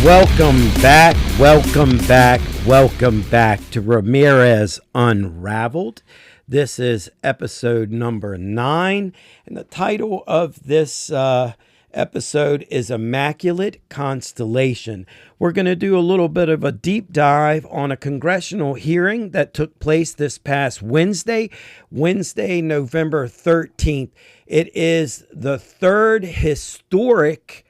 welcome back to Ramirez Unraveled. This is episode number 9, and the title of this episode is Immaculate Constellation. We're going to do a little bit of a deep dive on a congressional hearing that took place this past Wednesday, November 13th. It is the third historic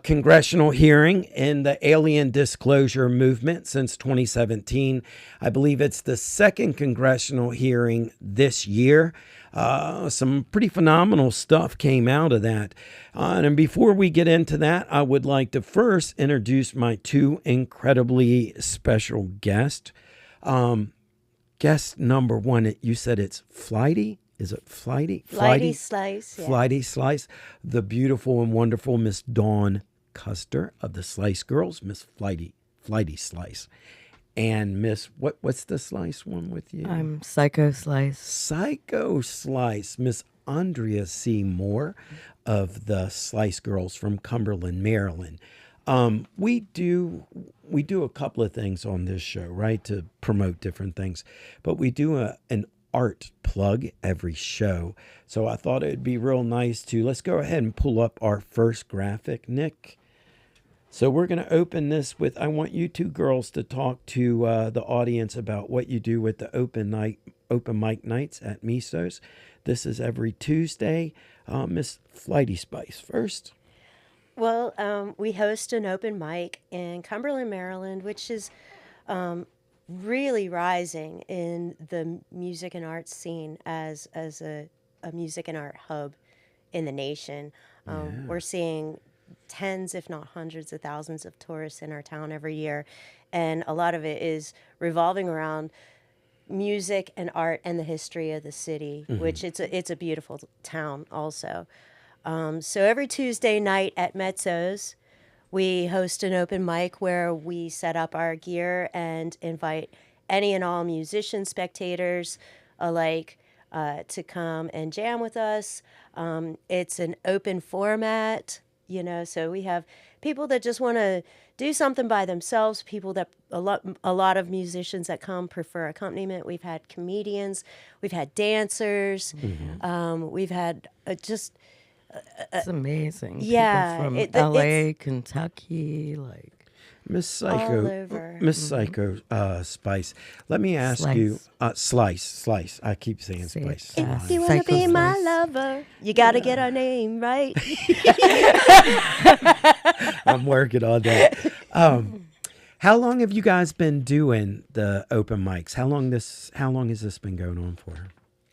congressional hearing in the alien disclosure movement since 2017. I believe it's the second congressional hearing this year. Some pretty phenomenal stuff came out of that. And before we get into that, I would like to first introduce my two incredibly special guests. Guest number one, you said it's Flighty? Is it Flighty? Flighty Slice. Yeah. Flighty Slice. The beautiful and wonderful Miss Dawn Custer of the Slice Girls, Miss Flighty Slice. And Miss, what's the Slice one with you? I'm Psycho Slice. Psycho Slice. Miss Andrea C. Moore of the Slice Girls from Cumberland, Maryland. We do a couple of things on this show, right, to promote different things. But we do an art plug every show. So I thought it'd be real nice let's go ahead and pull up our first graphic, Nick. So we're going to open this with, I want you two girls to talk to the audience about what you do with the open mic nights at Miso's. This is every Tuesday. Miss Flighty Spice first. Well, we host an open mic in Cumberland, Maryland, which is really rising in the music and art scene as a music and art hub in the nation. We're seeing tens, if not hundreds of thousands of tourists in our town every year. And a lot of it is revolving around music and art and the history of the city, which it's a beautiful town also. So every Tuesday night at Mezzo's, we host an open mic where we set up our gear and invite any and all musicians, spectators alike to come and jam with us. It's an open format, so we have people that just want to do something by themselves, people that a lot of musicians that come prefer accompaniment. We've had comedians, we've had dancers, we've had just... It's amazing. Yeah, People from LA, Kentucky, Miss Psycho, Spice. Let me ask you, Slice. I keep saying Spice. If you want to be my lover, you got to get our name right. I'm working on that. How long have you guys been doing the open mics? How long has this been going on for?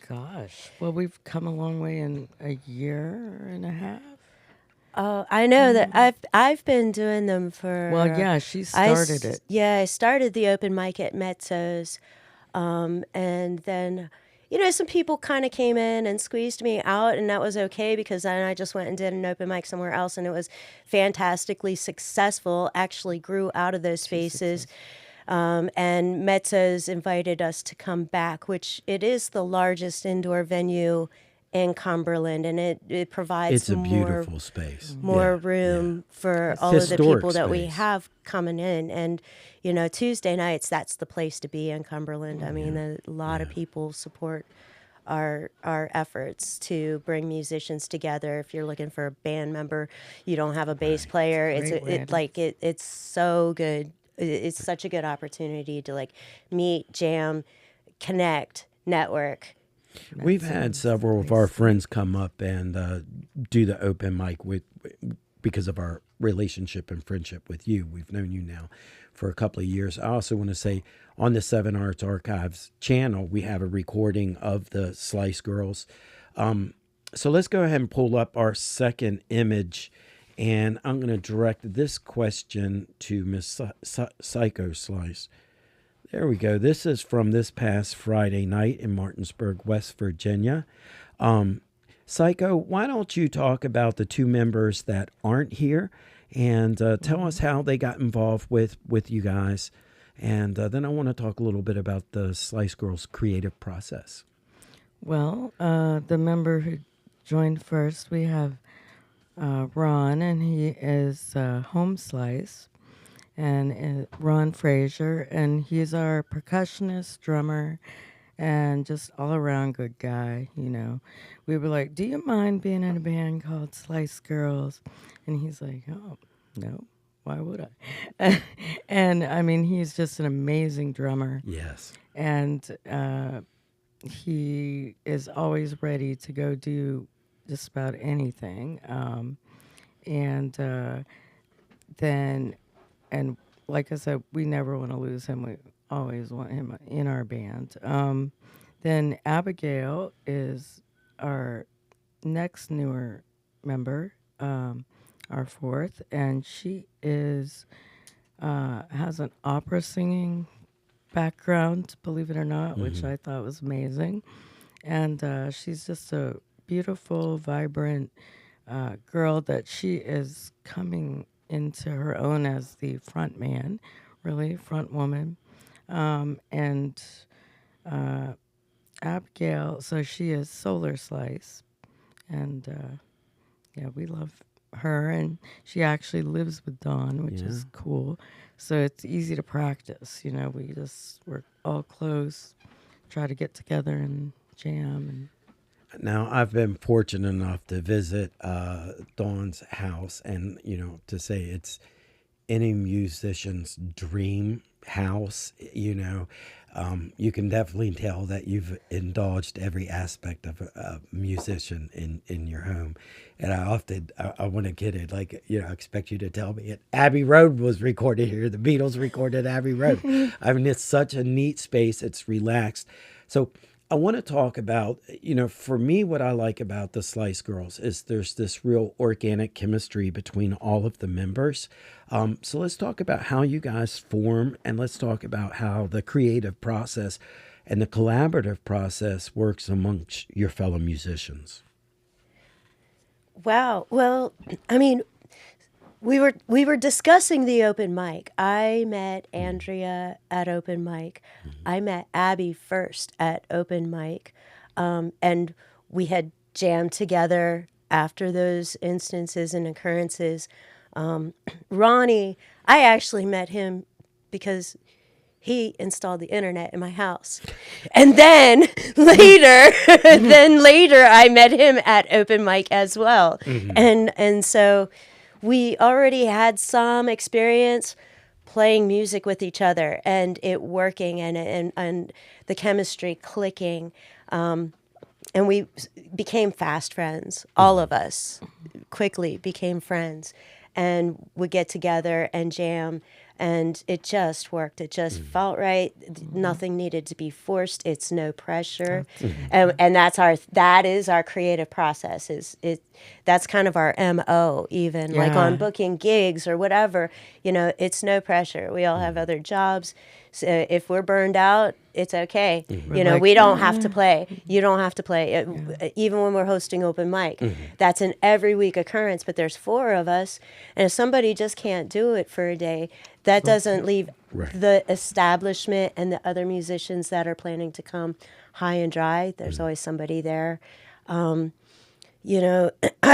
Gosh, well, we've come a long way in a year and a half. I know that I've been doing them for... Well, yeah, she started it. Yeah, I started the open mic at Mezzo's. And then, some people kind of came in and squeezed me out, and that was okay because then I just went and did an open mic somewhere else, and it was fantastically successful, actually grew out of those spaces. And Mezzo's invited us to come back, which it is the largest indoor venue in Cumberland, and it provides a beautiful space, more room for all of the people that we have coming in. And Tuesday nights, that's the place to be in Cumberland. I mean, a lot of people support our efforts to bring musicians together. If you're looking for a band member, you don't have a bass player. It's so good. It's such a good opportunity to meet, jam, connect, network. We've had several of our friends come up and do the open mic because of our relationship and friendship with you. We've known you now for a couple of years. I also want to say on the Seven Arts Archives channel, we have a recording of the Slice Girls. So let's go ahead and pull up our second image. And I'm going to direct this question to Miss Psycho Slice. There we go. This is from this past Friday night in Martinsburg, West Virginia. Psycho, why don't you talk about the two members that aren't here and tell us how they got involved with you guys. And then I want to talk a little bit about the Slice Girls creative process. Well, the member who joined first, we have Ron, and he is home slice. and Ron Frazier, and he's our percussionist, drummer, and just all around good guy. We were like, "Do you mind being in a band called Slice Girls?" And he's like, "Oh, no. Why would I?" And I mean, he's just an amazing drummer. Yes. And he is always ready to go do just about anything. And then, and like I said, we never want to lose him. We always want him in our band. Then Abigail is our next newer member, our fourth, and she is has an opera singing background, believe it or not, which I thought was amazing. And she's just a beautiful, vibrant girl that she is coming into her own as the front man, really, front woman. And Abigail, so she is Solar Slice. And yeah, we love her. And she actually lives with Dawn, which is cool. So it's easy to practice. We're all close, try to get together and jam. Now, I've been fortunate enough to visit Dawn's house, and to say it's any musician's dream house. You can definitely tell that you've indulged every aspect of a musician in your home. And I want to get it, like, I expect you to tell me Abbey Road was recorded here. The Beatles recorded Abbey Road. I mean, it's such a neat space. It's relaxed. So I want to talk about, for me, what I like about the Slice Girls is there's this real organic chemistry between all of the members. So let's talk about how you guys form, and let's talk about how the creative process and the collaborative process works amongst your fellow musicians. Wow. Well, I mean, we were discussing the open mic. I met Andrea at open mic. I met Abby first at open mic, and we had jammed together after those instances and occurrences. Ronnie, I actually met him because he installed the internet in my house. And then later, I met him at open mic as well. And so we already had some experience playing music with each other and it working and the chemistry clicking. And we became fast friends. All of us quickly became friends and would get together and jam. And it just worked. It just felt right. Nothing needed to be forced. It's no pressure, and that is our creative process. That's kind of our MO. Even like on booking gigs or whatever, it's no pressure. We all have other jobs. So if we're burned out, it's okay. We don't have to play. You don't have to play. Even when we're hosting open mic, that's an every week occurrence. But there's 4 of us, and if somebody just can't do it for a day, that doesn't leave the establishment and the other musicians that are planning to come high and dry. There's always somebody there. I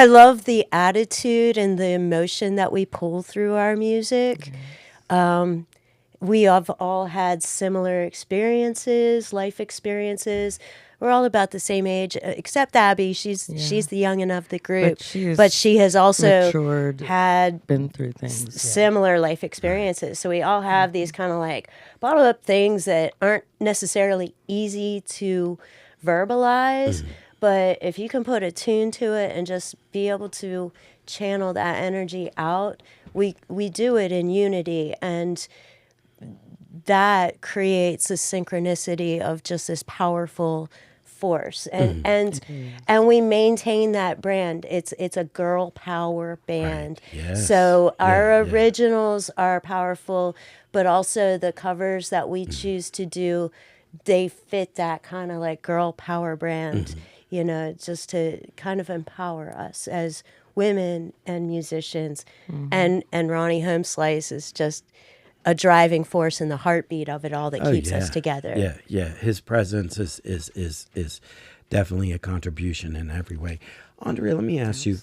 love the attitude and the emotion that we pull through our music. We have all had similar experiences, life experiences. We're all about the same age, except Abby. She's the young of the group, but she has also matured, had been through things, similar life experiences. So we all have these kind of like bottled up things that aren't necessarily easy to verbalize. But if you can put a tune to it and just be able to channel that energy out, we do it in unity, and that creates a synchronicity of just this powerful force, and we maintain that brand. It's a girl power band. Right. Yes. So our originals are powerful, but also the covers that we choose to do, they fit that kind of like girl power brand. Just to kind of empower us as women and musicians. And Ronnie Homeslice is just a driving force in the heartbeat of it all that keeps us together. Yeah. His presence is definitely a contribution in every way. Andrea, let me ask you,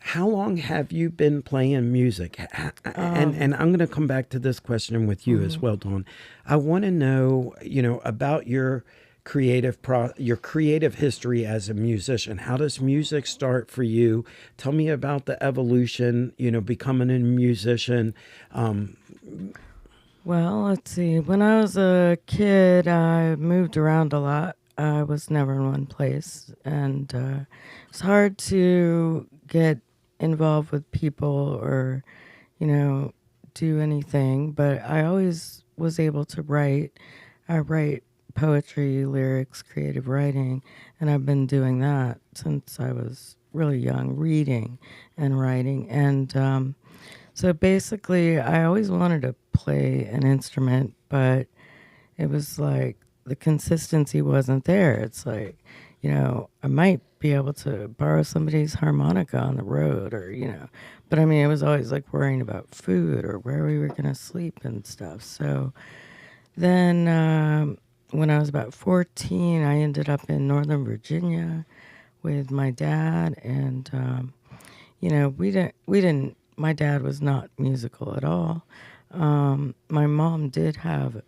how long have you been playing music? And I'm going to come back to this question with you as well, Dawn. I want to know, about your your creative history as a musician. How does music start for you? Tell me about the evolution, becoming a musician. Well, let's see. When I was a kid, I moved around a lot. I was never in one place, and it's hard to get involved with people or, do anything. But I always was able to write. I write poetry, lyrics, creative writing, and I've been doing that since I was really young, reading and writing. And so basically, I always wanted to play an instrument, but it was like the consistency wasn't there. It's like, I might be able to borrow somebody's harmonica on the road but I mean, it was always like worrying about food or where we were going to sleep and stuff. So then when I was about 14, I ended up in Northern Virginia with my dad. And, we didn't, my dad was not musical at all. My mom did have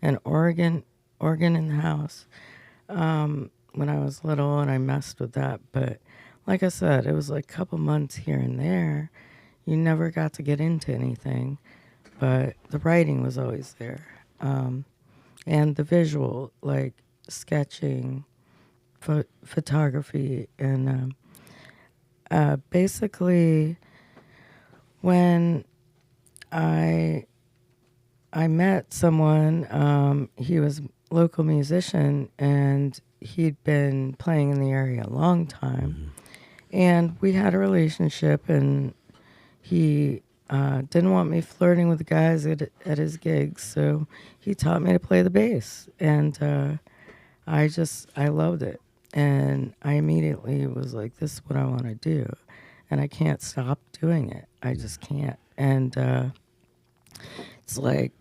an organ in the house when I was little, and I messed with that. But like I said, it was like a couple months here and there. You never got to get into anything, but the writing was always there. And the visual, like sketching, photography, and basically when I met someone. He was a local musician, and he'd been playing in the area a long time. And we had a relationship, and he didn't want me flirting with the guys at his gigs, so he taught me to play the bass. And I loved it. And I immediately was like, this is what I want to do. And I can't stop doing it. I just can't. And it's like,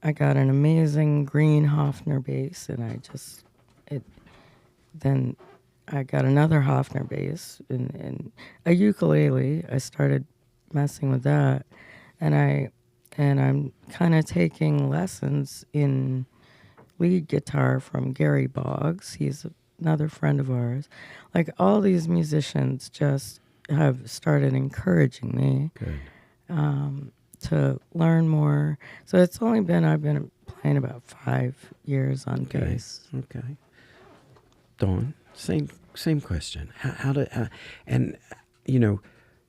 I got an amazing green Hofner bass, and then I got another Hofner bass and a ukulele. I started messing with that, and I'm kind of taking lessons in lead guitar from Gary Boggs. He's another friend of ours. Like, all these musicians just have started encouraging me. Good. To learn more. So I've been playing about 5 years on bass. Okay. Dawn, same question.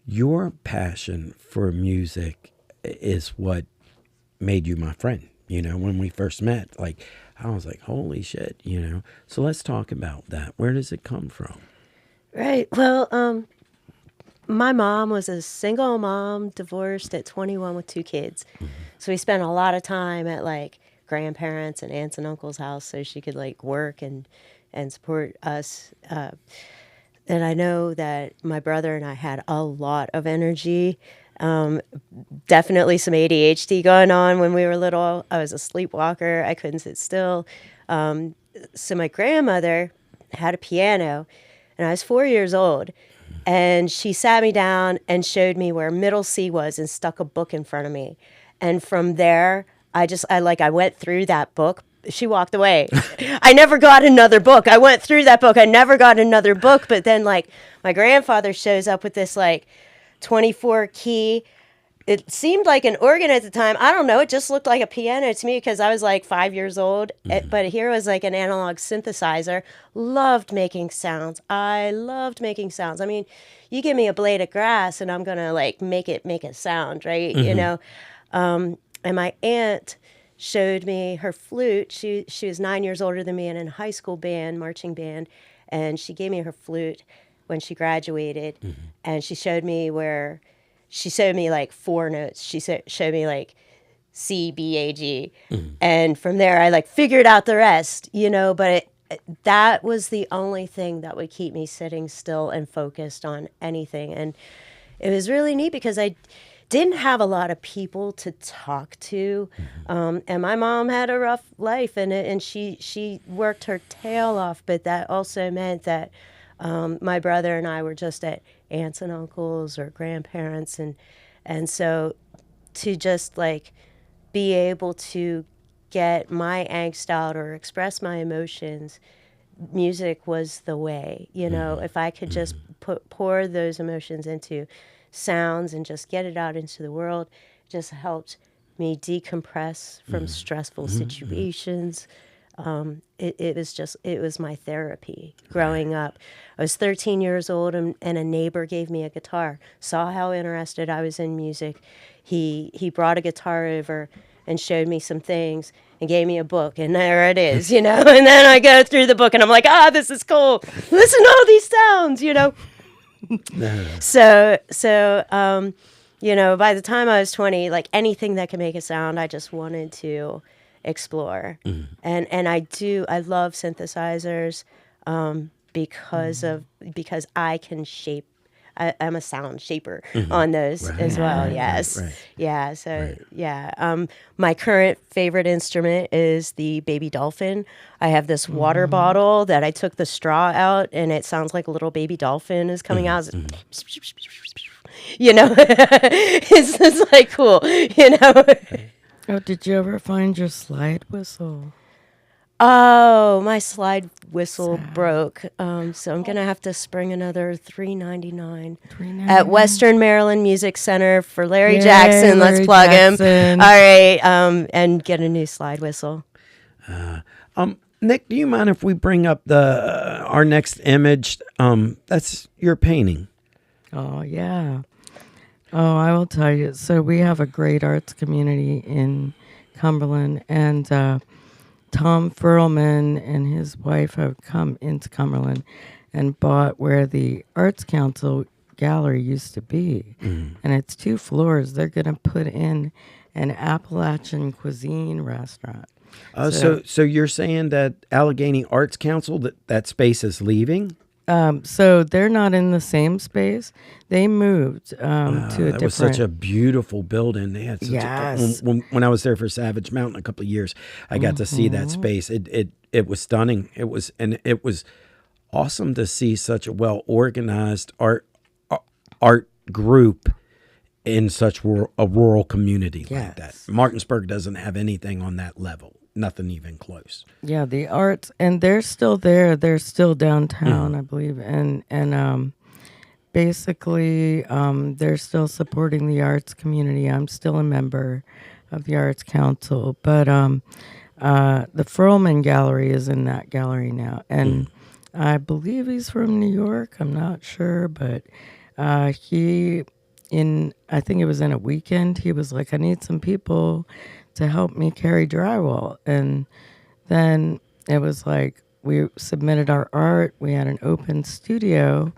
Your passion for music is what made you my friend. When we first met, like, I was like, holy shit, So let's talk about that. Where does it come from? Right. Well, my mom was a single mom, divorced at 21 with 2 kids. So we spent a lot of time at like grandparents and aunts and uncles' house so she could like work and support us. And I know that my brother and I had a lot of energy. Definitely some ADHD going on when we were little. I was a sleepwalker. I couldn't sit still. So my grandmother had a piano, and I was 4 years old. And she sat me down and showed me where middle C was and stuck a book in front of me. And from there, I went through that book. She walked away. I never got another book. I went through that book. I never got another book. But then, like, my grandfather shows up with this, like, 24 key. It seemed like an organ at the time. I don't know. It just looked like a piano to me because I was like 5 years old. But here was like an analog synthesizer. Loved making sounds. I loved making sounds. I mean, you give me a blade of grass and I'm going to like make a sound, right? And my aunt showed me her flute. She was 9 years older than me and in a high school band, marching band. And she gave me her flute when she graduated. And she showed me like 4 notes. She showed me like C, B, A, G. And from there, I like figured out the rest, but that was the only thing that would keep me sitting still and focused on anything. And it was really neat because I didn't have a lot of people to talk to. And my mom had a rough life, and she worked her tail off, but that also meant that My brother and I were just at aunts and uncles or grandparents, and so to just like be able to get my angst out or express my emotions, music was the way. You know, if I could just pour those emotions into sounds and just get it out into the world, it just helped me decompress from stressful situations. It was my therapy growing up. I was 13 years old, and a neighbor gave me a guitar, saw how interested I was in music. He brought a guitar over and showed me some things and gave me a book, and there it is, you know. And then I go through the book and I'm like, this is cool. Listen to all these sounds, you know. So you know, by the time I was 20, like anything that can make a sound, I just wanted to explore. And I love synthesizers because I can shape. I'm a sound shaper on those as well. Yes. Yeah. So yeah. My current favorite instrument is the baby dolphin. I have this water bottle that I took the straw out, and it sounds like a little baby dolphin is coming out. You know, it's like cool. You know. Oh, did you ever find your slide whistle? Oh, my slide whistle broke. So I'm gonna have to spring another $3.99 at Western Maryland Music Center for Larry Jackson. Let's Larry plug Jackson. him. All right, and get a new slide whistle. Nick, do you mind if we bring up our next image? That's your painting. Oh, yeah. Oh, I will tell you. So we have a great arts community in Cumberland, and Tom Furlman and his wife have come into Cumberland and bought where the Arts Council gallery used to be. And it's 2 floors. They're going to put in an Appalachian cuisine restaurant. So you're saying that Allegheny Arts Council, that space is leaving? So they're not in the same space. They moved to a different. That was such a beautiful building. They had such when I was there for Savage Mountain a couple of years, I got to see that space. It was stunning. It was awesome to see such a well organized art group in such a rural community like that. Martinsburg doesn't have anything on that level. Nothing even close. Yeah, the arts, and they're still there. They're still downtown, I believe, and basically they're still supporting the arts community. I'm still a member of the Arts Council, but the Furlman Gallery is in that gallery now, and I believe he's from New York. I'm not sure, but I think it was in a weekend, he was like, I need some people to help me carry drywall. And then it was like we submitted our art. We had an open studio.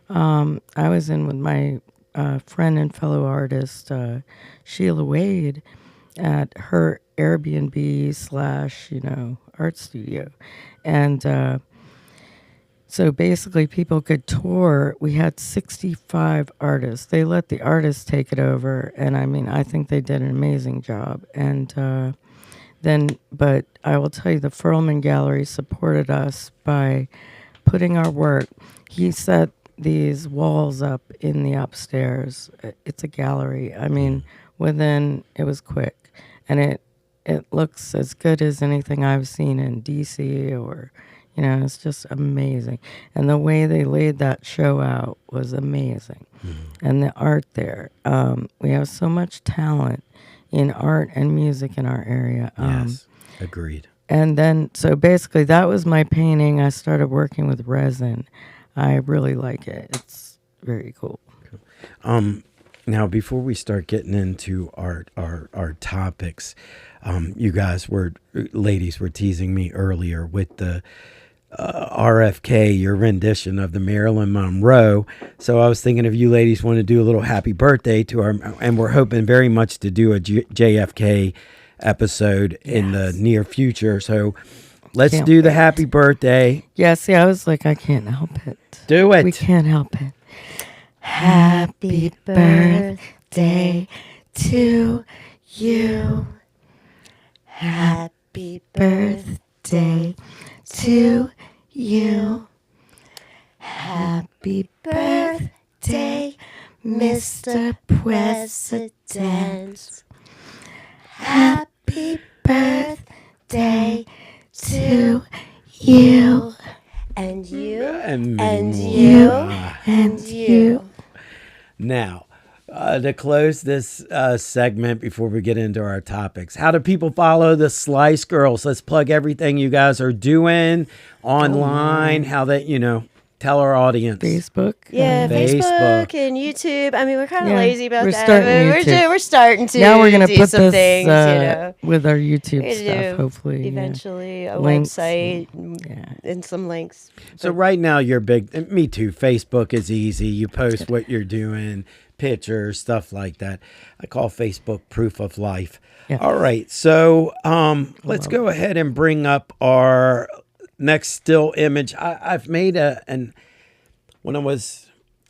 I was in with my friend and fellow artist, Sheila Wade, at her Airbnb / art studio. And so basically people could tour. We had 65 artists. They let the artists take it over. And I mean, I think they did an amazing job. And but I will tell you, the Furlman Gallery supported us by putting our work. He set these walls up in the upstairs. It's a gallery. I mean, it was quick. And it looks as good as anything I've seen in DC or... it's just amazing. And the way they laid that show out was amazing. And the art there. We have so much talent in art and music in our area. Yes, agreed. And then, so basically, that was my painting. I started working with resin. I really like it. It's very cool. Now, before we start getting into our topics, you ladies were teasing me earlier with the RFK, your rendition of the Marilyn Monroe. So I was thinking if you ladies want to do a little happy birthday to and we're hoping very much to do a JFK episode in the near future. So let's do the happy birthday. Yeah, see, I was like, I can't help it. Do it. We can't help it. Happy birthday to you. Happy birthday to you. Happy birthday, Mr. President. Happy birthday to you. And you. And And more. you. And you. Now, to close this segment before we get into our topics, how do people follow the Slice Girls? Let's plug everything you guys are doing online. How that, tell our audience. Facebook. Yeah, Facebook. Facebook and YouTube. I mean, we're kind of Yeah, lazy about we're that. starting But YouTube. we're starting to. Now we're gonna do put some this things, with our YouTube We're gonna stuff. do Hopefully, yeah. eventually a Links website Yeah. and some links. So right now you're big. Me too. Facebook is easy. You post what you're doing, pictures, stuff like that. I call Facebook proof of life. Yeah. All right. So let's go ahead and bring up our next still image. I've made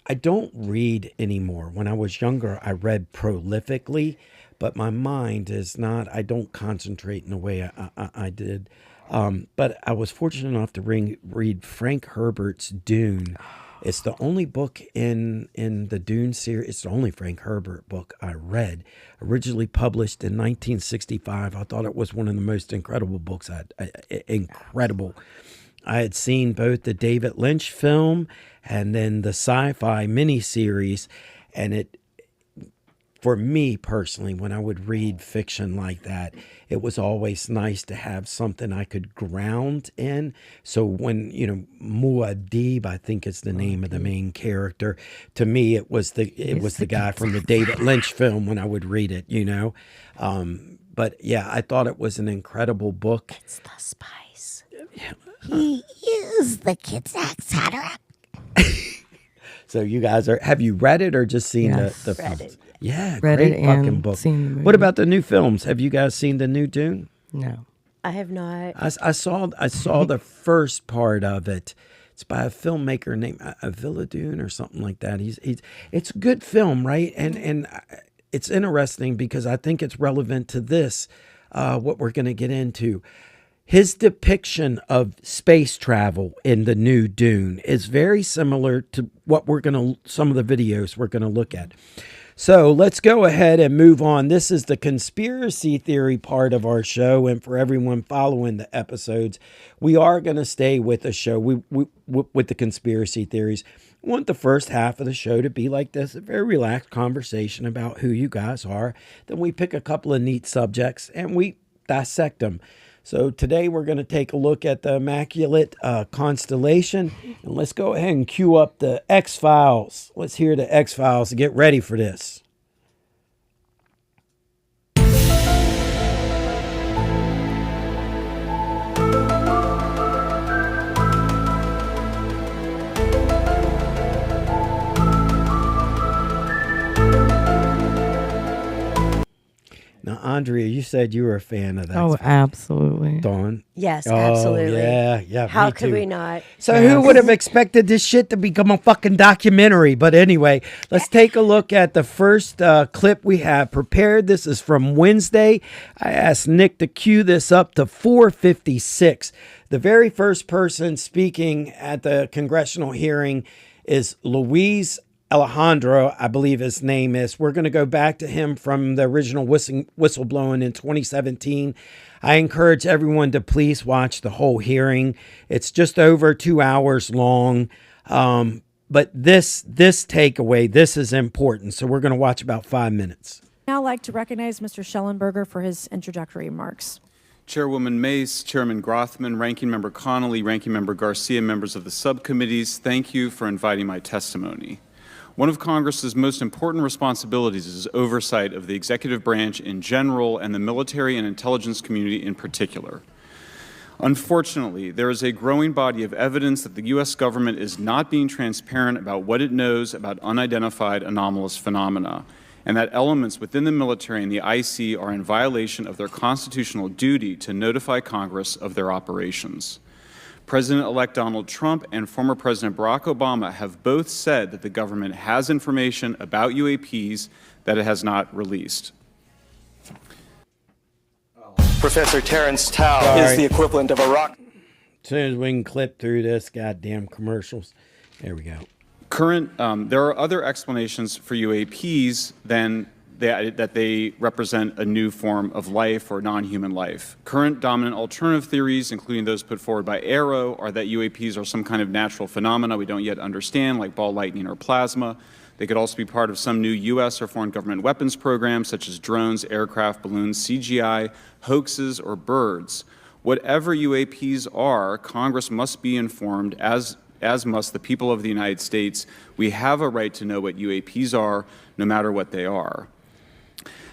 I don't read anymore. When I was younger, I read prolifically, but my mind is not, I don't concentrate in the way I did. But I was fortunate enough to read Frank Herbert's Dune. It's the only book in the Dune series. It's the only Frank Herbert book I read. Originally published in 1965. I thought it was one of the most incredible books. Incredible. I had seen both the David Lynch film and then the sci-fi miniseries, and it, for me personally, when I would read fiction like that, it was always nice to have something I could ground in. So when, Muad'Dib, I think is the name of the main character, to me it was the guy from the David Lynch film when I would read it, But yeah, I thought it was an incredible book. It's the spice. He is the kid's etc. So you guys have you read it or just seen Yes. the Read films? it. Yeah, Read great it fucking and book. seen the movie. What about the new films? Have you guys seen the new Dune? No. I have not. I saw the first part of it. It's by a filmmaker named Villa Dune or something like that. It's a good film, right? And it's interesting because I think it's relevant to this, what we're going to get into. His depiction of space travel in the new Dune is very similar to what some of the videos we're going to look at. So let's go ahead and move on. This is the conspiracy theory part of our show. And for everyone following the episodes, we are going to stay with the show with the conspiracy theories. We want the first half of the show to be like this, a very relaxed conversation about who you guys are. Then we pick a couple of neat subjects and we dissect them. So today we're going to take a look at the Immaculate Constellation. And let's go ahead and cue up the X-Files. Let's hear the X-Files and get ready for this. Now, Andrea, you said you were a fan of that. Oh, absolutely. Dawn. Yes, Oh, absolutely. yeah. How me could too. we not? So who would have expected this shit to become a fucking documentary? But anyway, let's take a look at the first clip we have prepared. This is from Wednesday. I asked Nick to cue this up to 4:56. The very first person speaking at the congressional hearing is Luis Alejandro, I believe his name is. We're going to go back to him from the original whistleblowing in 2017. I encourage everyone to please watch the whole hearing. It's just over 2 hours long. But this takeaway, this is important. So we're going to watch about 5 minutes. Now like to recognize Mr. Schellenberger for his introductory remarks. Chairwoman Mace, Chairman Grothman, Ranking Member Connolly, Ranking Member Garcia, members of the subcommittees, thank you for inviting my testimony. One of Congress's most important responsibilities is oversight of the executive branch in general and the military and intelligence community in particular. Unfortunately, there is a growing body of evidence that the U.S. government is not being transparent about what it knows about unidentified anomalous phenomena, and that elements within the military and the IC are in violation of their constitutional duty to notify Congress of their operations. President-elect Donald Trump and former President Barack Obama have both said that the government has information about UAPs that it has not released. Professor Terrence Tao is the equivalent of a rock. As soon as we can clip through this goddamn commercials. There we go. There are other explanations for UAPs than that they represent a new form of life or non-human life. Current dominant alternative theories, including those put forward by Arrow, are that UAPs are some kind of natural phenomena we don't yet understand, like ball lightning or plasma. They could also be part of some new U.S. or foreign government weapons programs, such as drones, aircraft, balloons, CGI, hoaxes, or birds. Whatever UAPs are, Congress must be informed, as must the people of the United States. We have a right to know what UAPs are, no matter what they are.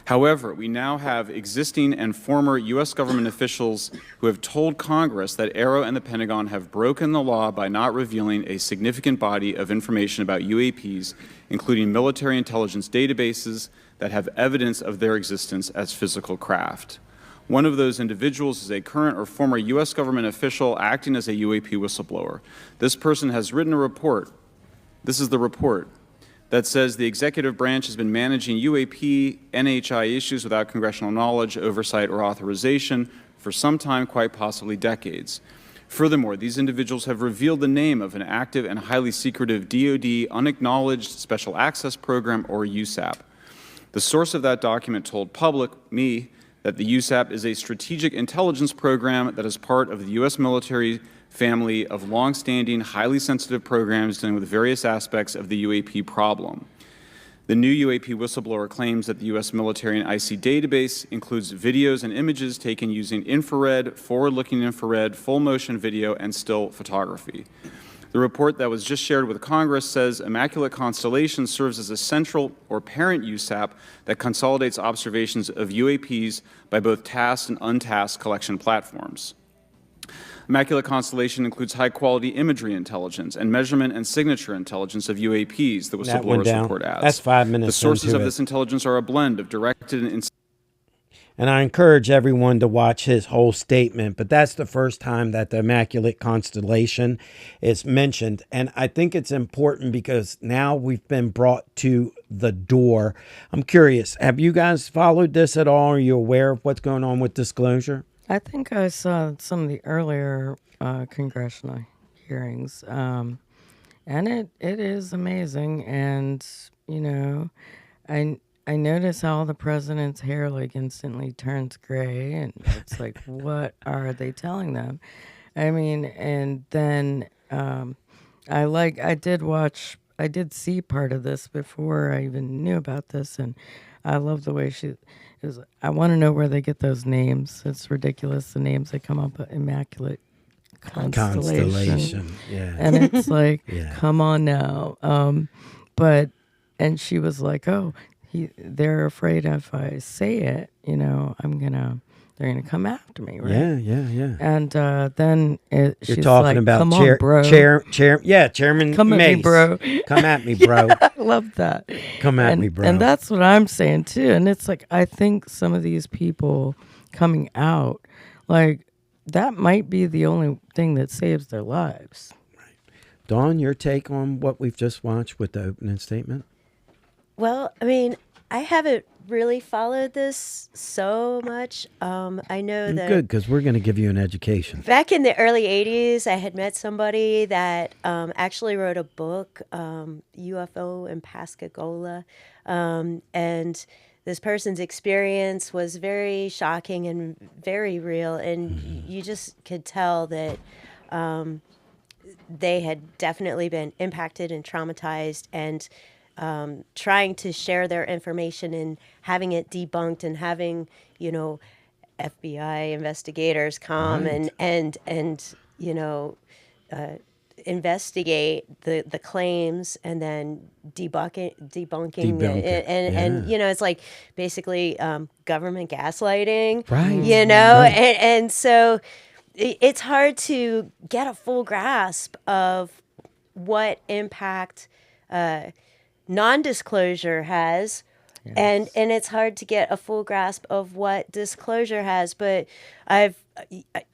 However, we now have existing and former U.S. government officials who have told Congress that Arrow and the Pentagon have broken the law by not revealing a significant body of information about UAPs, including military intelligence databases that have evidence of their existence as physical craft. One of those individuals is a current or former U.S. government official acting as a UAP whistleblower. This person has written a report. This is the report that says the executive branch has been managing UAP, NHI issues without congressional knowledge, oversight, or authorization for some time, quite possibly decades. Furthermore, these individuals have revealed the name of an active and highly secretive DoD unacknowledged special access program, or USAP. The source of that document told me, that the USAP is a strategic intelligence program that is part of the U.S. military family of longstanding, highly sensitive programs dealing with various aspects of the UAP problem. The new UAP whistleblower claims that the U.S. military and IC database includes videos and images taken using infrared, forward-looking infrared, full-motion video, and still photography. The report that was just shared with Congress says Immaculate Constellation serves as a central or parent USAP that consolidates observations of UAPs by both tasked and untasked collection platforms. Immaculate Constellation includes high-quality imagery intelligence and measurement and signature intelligence of UAPs, the whistleblower's report adds. That's 5 minutes. The sources of it. this intelligence are a blend of directed and And I encourage everyone to watch his whole statement, but that's the first time that the Immaculate Constellation is mentioned. And I think it's important because now we've been brought to the door. I'm curious, have you guys followed this at all? Are you aware of what's going on with disclosure? I think I saw some of the earlier congressional hearings, and it is amazing. And, you know, I notice how the president's hair like instantly turns gray, and it's like, what are they telling them? I mean, and then I did see part of this before I even knew about this, and I love the way she is. I want to know where they get those names. It's ridiculous, the names that come up, Immaculate Constellation. Yeah. And it's like, Yeah. come on now. And she was like, oh, they're afraid if I say it, you know, they're gonna come after me, right? Yeah. And then she's You're talking like, about come on, bro. Chairman Come at Mace. me, bro. Come at me, bro. I love that. Come at me, bro. And that's what I'm saying too. And it's like, I think some of these people coming out, like, that might be the only thing that saves their lives. Dawn, your take on what we've just watched with the opening statement? Well, I mean, I haven't really followed this so much. I know that Good, because we're going to give you an education. back in the early 80s, I had met somebody that actually wrote a book, UFO in Pascagoula. And this person's experience was very shocking and very real. And you just could tell that they had definitely been impacted and traumatized, and trying to share their information and having it debunked, and having, you know, FBI investigators come and you know, investigate the claims and then debunking it. And you know, it's like basically government gaslighting, Right. you know, Right. and so it's hard to get a full grasp of what impact non-disclosure has. Yes. And it's hard to get a full grasp of what disclosure has, but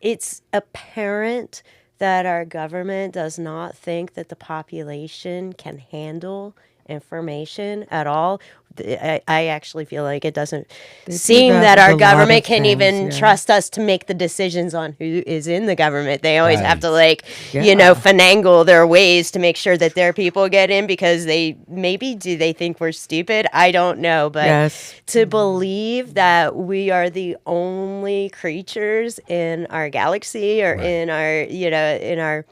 it's apparent that our government does not think that the population can handle information at all. I actually feel like it doesn't They do seem that that with our a lot government of can things, even yeah. trust us to make the decisions on who is in the government. They always have to Right. Yeah. finagle their ways to make sure that their people get in because do they think we're stupid? I don't know, but Yes. to believe that we are the only creatures in our galaxy or in our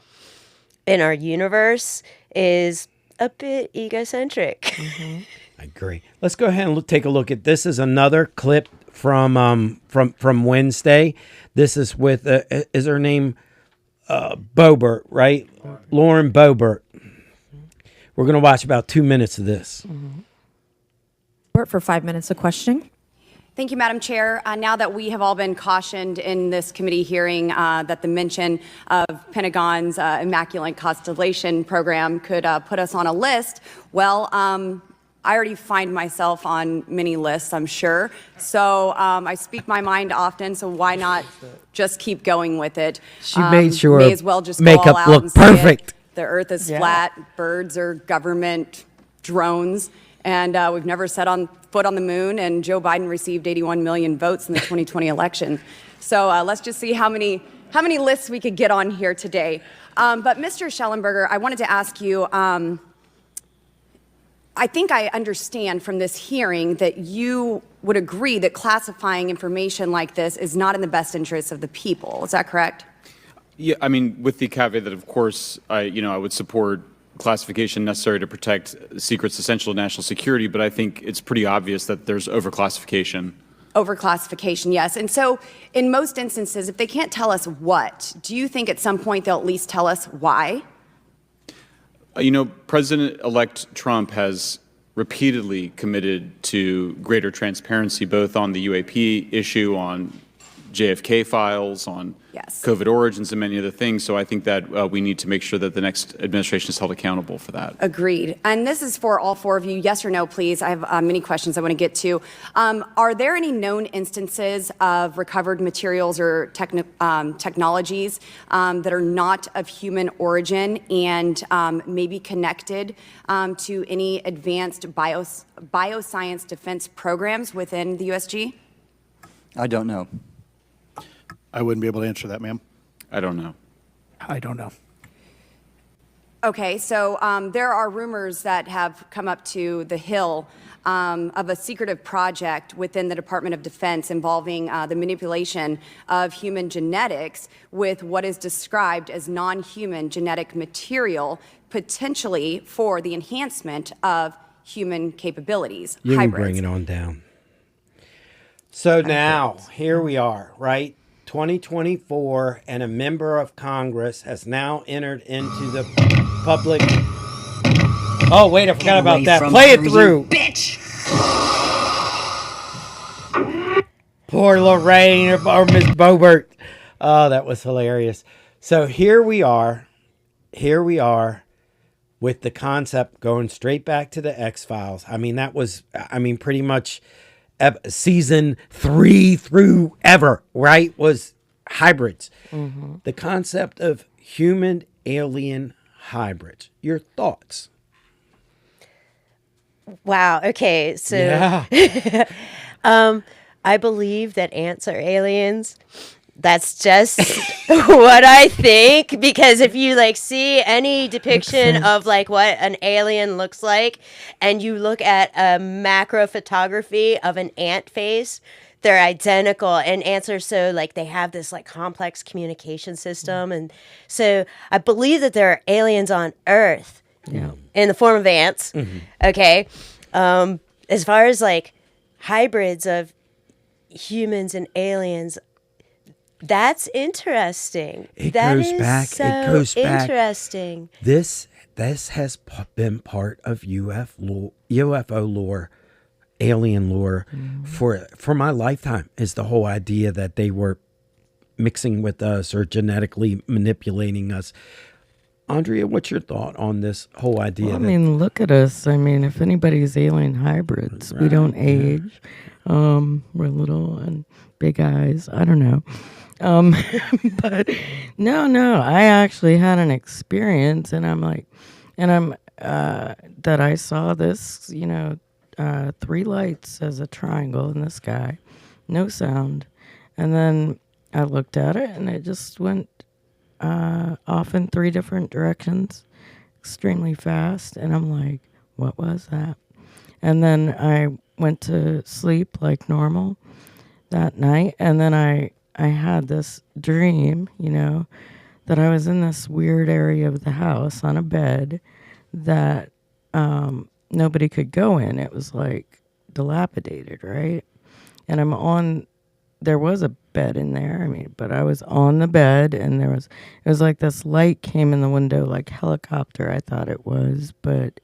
in our universe is a bit egocentric. I agree. Let's go ahead and take a look at this. Is another clip from Wednesday. This is with is her name Boebert, right? Lauren Boebert. We're gonna watch about 2 minutes of this. For 5 minutes of questioning. Thank you, Madam Chair. Now that we have all been cautioned in this committee hearing that the mention of Pentagon's Immaculate Constellation program could put us on a list, well, I already find myself on many lists, I'm sure. So I speak my mind often, so why not just keep going with it? She made sure may as well just go makeup all out look and say it. perfect. The Earth is Yeah. flat, birds are government drones, and we've never set foot on the moon, and Joe Biden received 81 million votes in the 2020 election. So let's just see how many lists we could get on here today. But Mr. Schellenberger, I wanted to ask you, I think I understand from this hearing that you would agree that classifying information like this is not in the best interest of the people. Is that correct? Yeah, I mean, with the caveat that, of course, I would support classification necessary to protect secrets essential to national security, but I think it's pretty obvious that there's overclassification. Overclassification, yes. And so in most instances, if they can't tell us what, do you think at some point they'll at least tell us why? President-elect Trump has repeatedly committed to greater transparency, both on the UAP issue, on JFK files, on Yes. COVID origins, and many other things. So I think that we need to make sure that the next administration is held accountable for that. Agreed. And this is for all four of you. Yes or no, please. I have many questions I want to get to. Are there any known instances of recovered materials or technologies that are not of human origin and maybe connected to any advanced bioscience defense programs within the USG? I don't know. I wouldn't be able to answer that, ma'am. I don't know. I don't know. Okay, so there are rumors that have come up to the Hill of a secretive project within the Department of Defense involving the manipulation of human genetics with what is described as non-human genetic material, potentially for the enhancement of human capabilities, You can hybrids. bring it on down. So now, here we are, right? 2024, and a member of Congress has now entered into the public. Oh, wait, I forgot about that. Play it through. Bitch! Poor Lorraine or Miss Boebert. Oh, that was hilarious. So here we are with the concept going straight back to the X-Files. I mean, that was, pretty much season 3 through ever, right? Was hybrids. Mm-hmm. The concept of human alien hybrids. Your thoughts? Wow. Okay. So Yeah. I believe that ants are aliens. That's just what I think, because if you see any depiction of what an alien looks like, and you look at a macro photography of an ant face, they're identical. And ants are so they have this complex communication system, and so I believe that there are aliens on Earth in the form of ants. Mm-hmm. Okay, as far as hybrids of humans and aliens. That's interesting. It That goes is back. So It goes back. interesting. This has been part of UFO lore, alien lore, for my lifetime. Is the whole idea that they were mixing with us or genetically manipulating us. Andrea, what's your thought on this whole idea? Well, look at us. If anybody's alien hybrids, we don't age. We're little and big eyes. I don't know. But no, I actually had an experience, and that I saw this, three lights as a triangle in the sky, no sound. And then I looked at it, and it just went off in three different directions, extremely fast. And I'm like, what was that? And then I went to sleep like normal that night. And then I had this dream, that I was in this weird area of the house on a bed that nobody could go in. It was like dilapidated, right? And there was a bed in there. But I was on the bed, and it was like this light came in the window like helicopter, I thought it was, but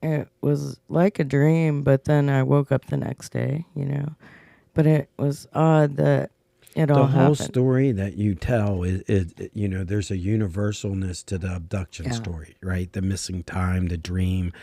it was like a dream. But then I woke up the next day, but it was odd that it all happened. The whole story that you tell is there's a universalness to the abduction story, right? The missing time, the dream,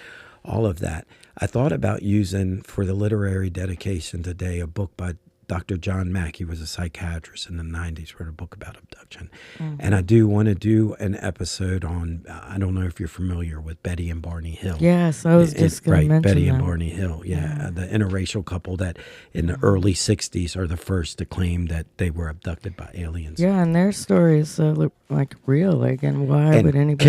all of that. I thought about using for the literary dedication today a book by Dr. John Mack. He was a psychiatrist in the 90s, wrote a book about abduction. Mm-hmm. And I do want to do an episode on, I don't know if you're familiar with Betty and Barney Hill. Yes, I was just going to mention Betty that. and Barney Hill, the interracial couple that in the early 60s are the first to claim that they were abducted by aliens. Yeah, and their stories look like real, and why would anybody...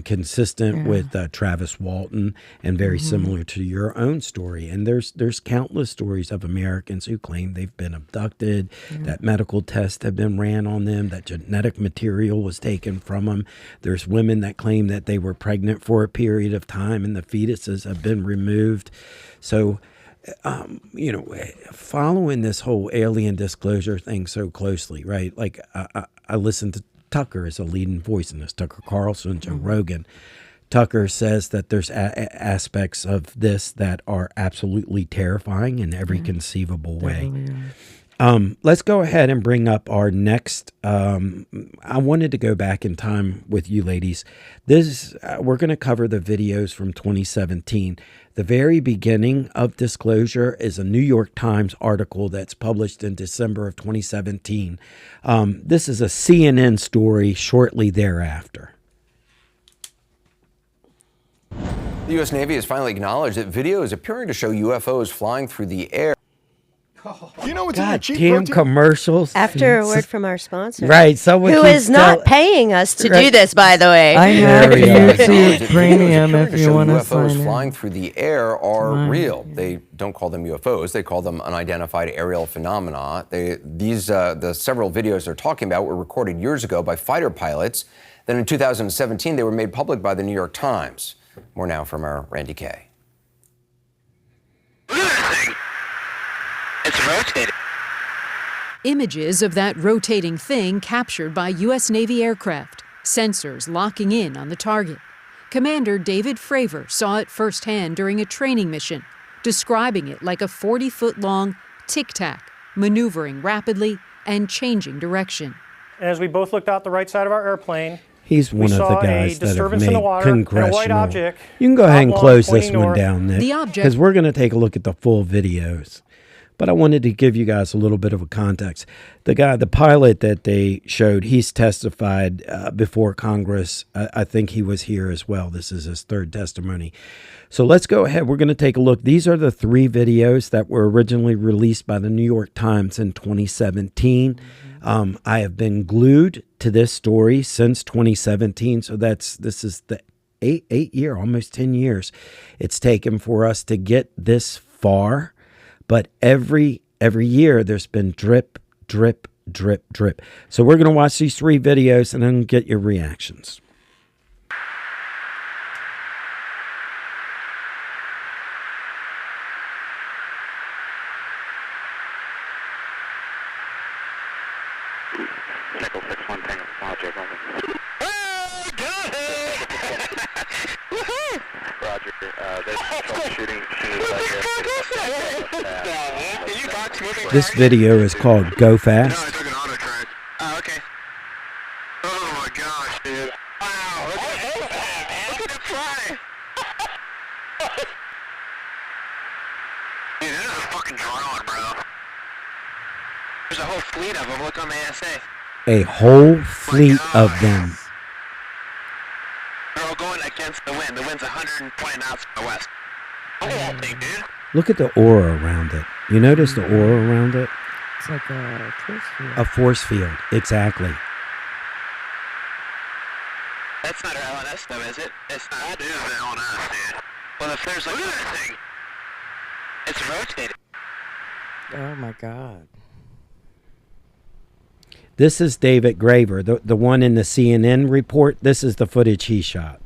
Consistent with Travis Walton, and very similar to your own story. And there's countless stories of Americans who claim they've been abducted, that medical tests have been ran on them, that genetic material was taken from them. There's women that claim that they were pregnant for a period of time and the fetuses have been removed. So, following this whole alien disclosure thing so closely, right? Like I listened to Tucker as a leading voice in this, Tucker Carlson, Joe Rogan. Tucker says that there's aspects of this that are absolutely terrifying in every conceivable way. Let's go ahead and bring up our next. I wanted to go back in time with you ladies. We're going to cover the videos from 2017. The very beginning of disclosure is a New York Times article that's published in December of 2017. This is a CNN story shortly thereafter. The U.S. Navy has finally acknowledged that video is appearing to show UFOs flying through the air. You know what's in your God cheap damn protein? commercials. After a word from our sponsor. Right. Someone who keeps is not paying us to do this, by the way. I have There we YouTube Premium if you want to UFOs sign flying in. through the air are real. They don't call them UFOs. They call them unidentified aerial phenomena. The several videos they're talking about were recorded years ago by fighter pilots. Then in 2017, they were made public by the New York Times. More now from our Randy Kay. Look at that thing. It's rotating. Images of that rotating thing captured by U.S. Navy aircraft, sensors locking in on the target. Commander David Fravor saw it firsthand during a training mission, describing it like a 40-foot-long tic-tac, maneuvering rapidly and changing direction. As we both looked out the right side of our airplane, He's one of the guys that have made congressional. You object can go ahead and close this pointing one north. down, Nick, The object- because we're going to take a look at the full videos. But I wanted to give you guys a little bit of a context. The pilot that they showed, he's testified before Congress. I think he was here as well. This is his third testimony. So let's go ahead. We're going to take a look. These are the three videos that were originally released by the New York Times in 2017. I have been glued to this story since 2017. So this is the eight year, almost 10 years it's taken for us to get this far. But every year there's been drip, drip, drip, drip. So we're going to watch these three videos and then get your reactions. Nickel 6-1 Tango Project, over. Oh, got it! Woohoo! Roger, there's troubleshooting. This video is called Go Fast. No, I took an auto track. Oh, okay. Oh my gosh, dude. Wow, look at it fly. Dude, that is a fucking drone, bro. There's a whole fleet of them. Look on the ASA. A whole fleet of them. They're all going like chance of the wind. The wind's 120 knots from the west. Look at that thing, dude. Look at the aura around it. You notice the aura around it? It's like a force field. A force field, exactly. That's not our LNS though, is it? It's not. That is the LNS, dude. Well, if there's like look at that thing. It's rotating. Oh my God. This is David Graver, the one in the CNN report. This is the footage he shot.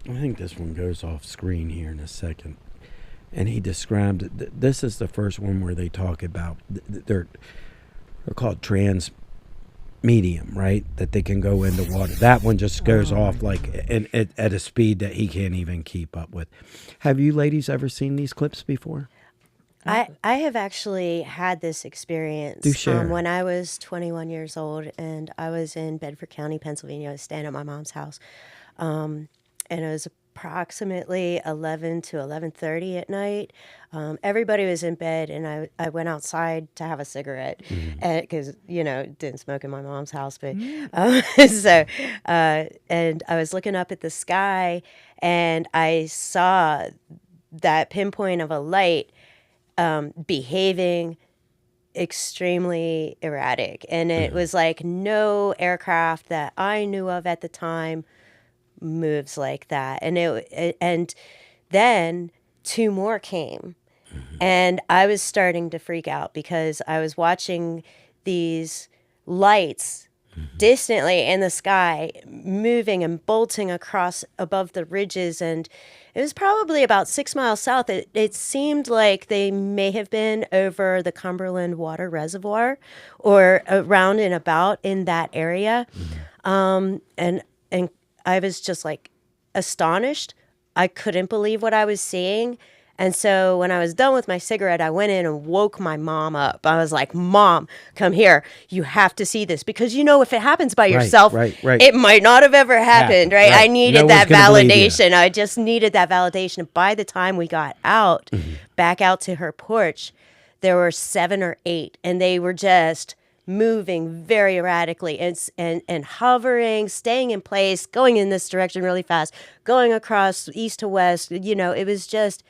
I think this one goes off screen here in a second. And he described, this is the first one where they talk about, they're called trans medium, right? That they can go into water. That one just goes off like at a speed that he can't even keep up with. Have you ladies ever seen these clips before? I have actually had this experience. Do share. When I was 21 years old and I was in Bedford County, Pennsylvania. I was staying at my mom's house. And it was approximately 11 to 11:30 at night. Everybody was in bed, and I went outside to have a cigarette because, didn't smoke in my mom's house. But and I was looking up at the sky, and I saw that pinpoint of a light behaving extremely erratic. And it was like no aircraft that I knew of at the time moves like that. And then two more came, and I was starting to freak out because I was watching these lights distantly in the sky moving and bolting across above the ridges, and it was probably about 6 miles south. It seemed like they may have been over the Cumberland Water Reservoir or around and about in that area. And I was just like astonished. I couldn't believe what I was seeing. And so when I was done with my cigarette, I went in and woke my mom up. I was like, Mom, come here. You have to see this. Because, if it happens by yourself, right. it might not have ever happened, right? I needed that validation. I just needed that validation. By the time we got out, back out to her porch, there were 7 or 8, and they were just moving very erratically and hovering, staying in place, going in this direction really fast, going across east to west. It was just,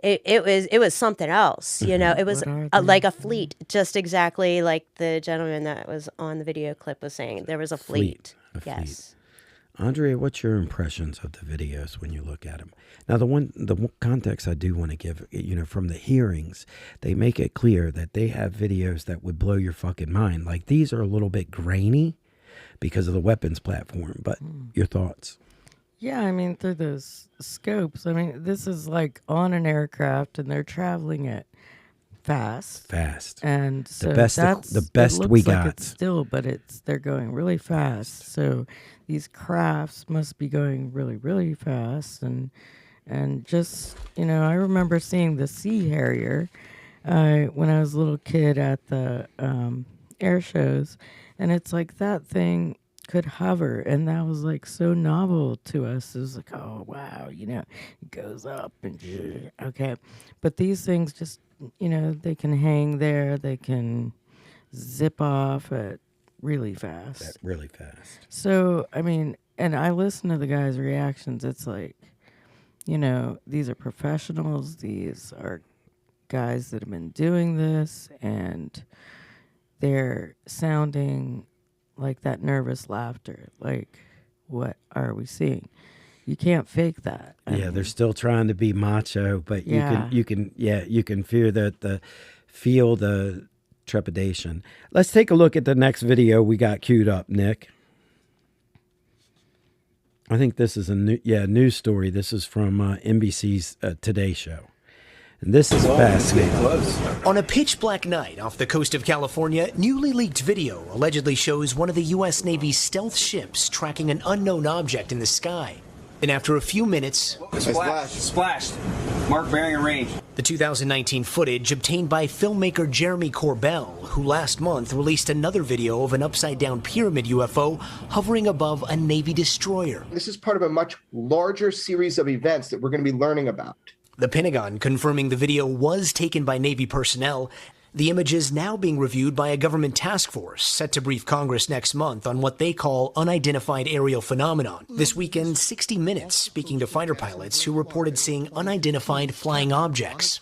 it was something else. It was like a fleet, just exactly like the gentleman that was on the video clip was saying. There was a fleet. Yes. Andrea, what's your impressions of the videos when you look at them? Now, the context I do want to give, from the hearings, they make it clear that they have videos that would blow your fucking mind. Like, these are a little bit grainy because of the weapons platform, but your thoughts? Yeah, I mean, through those scopes, this is like on an aircraft and they're traveling it fast. And so the best we got. Like it's still, but they're going really fast. So these crafts must be going really, really fast. And just, I remember seeing the Sea Harrier when I was a little kid at the air shows. And it's like that thing could hover, and that was like so novel to us. It was like, oh wow, it goes up and okay. But these things just, they can hang there, they can zip off at really fast. So, and I listen to the guys' reactions. It's like, these are professionals. These are guys that have been doing this, and they're sounding like that nervous laughter. Like, what are we seeing? You can't fake that. They're still trying to be macho, but you can feel feel the trepidation. Let's take a look at the next video we got queued up, Nick. I think this is a news story. This is from NBC's Today Show. And this is fascinating. On a pitch black night off the coast of California, newly leaked video allegedly shows one of the U.S. Navy's stealth ships tracking an unknown object in the sky. And after a few minutes, splashed. Mark bearing and range. The 2019 footage obtained by filmmaker Jeremy Corbell, who last month released another video of an upside-down pyramid UFO hovering above a Navy destroyer. This is part of a much larger series of events that we're going to be learning about. The Pentagon confirming the video was taken by Navy personnel. The images now being reviewed by a government task force set to brief Congress next month on what they call unidentified aerial phenomenon. This weekend, 60 Minutes speaking to fighter pilots who reported seeing unidentified flying objects.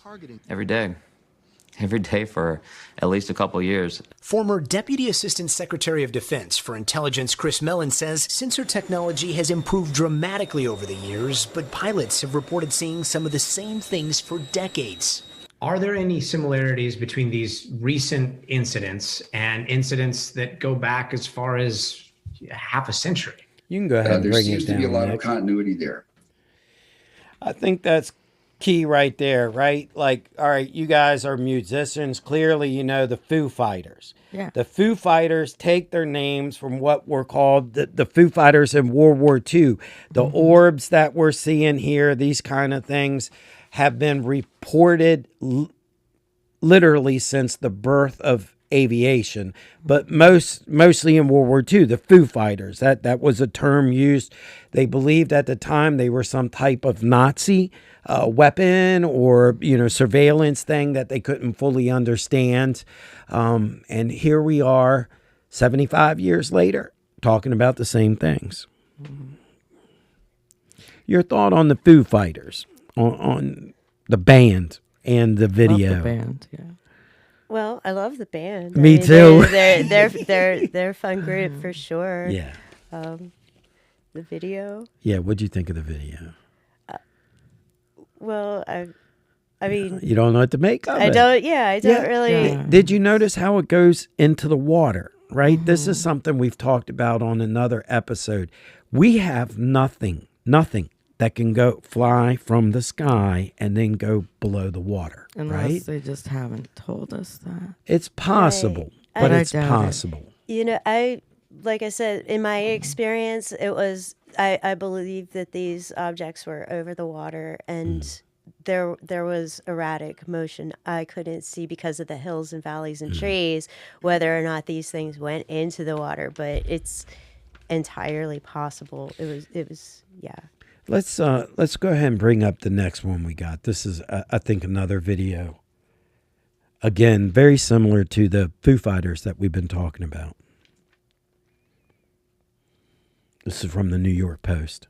Every day for at least a couple years. Former Deputy Assistant Secretary of Defense for Intelligence Chris Mellon says sensor technology has improved dramatically over the years, but pilots have reported seeing some of the same things for decades. Are there any similarities between these recent incidents and incidents that go back as far as half a century? You can go ahead and there bring seems it to down, be a lot Nick. of continuity there. I think that's key right there, right? Like, all right, you guys are musicians. Clearly, you know the Foo Fighters. Yeah. The Foo Fighters take their names from what were called the Foo Fighters in World War II. The orbs that we're seeing here, these kind of things, have been reported literally since the birth of aviation, but mostly in World War II, the Foo Fighters, that was a term used. They believed at the time they were some type of Nazi weapon or, surveillance thing that they couldn't fully understand. And here we are 75 years later talking about the same things. Your thought on the Foo Fighters? On the band and the video. Love the band, yeah. Well, I love the band. Me too. They're a fun group for sure. Yeah. The video. Yeah. What'd you think of the video? Well, I mean, you don't know what to make of it. I don't really. Yeah. Did you notice how it goes into the water? Right. This is something we've talked about on another episode. We have nothing that can go fly from the sky and then go below the water, Unless right? they just haven't told us that. It's possible, Right. but I it's doubt it. possible. Like I said, in my experience, it was, I believe that these objects were over the water and there was erratic motion. I couldn't see because of the hills and valleys and trees whether or not these things went into the water, but it's entirely possible. It was, yeah. Let's go ahead and bring up the next one we got. This is, I think, another video. Again, very similar to the Foo Fighters that we've been talking about. This is from the New York Post.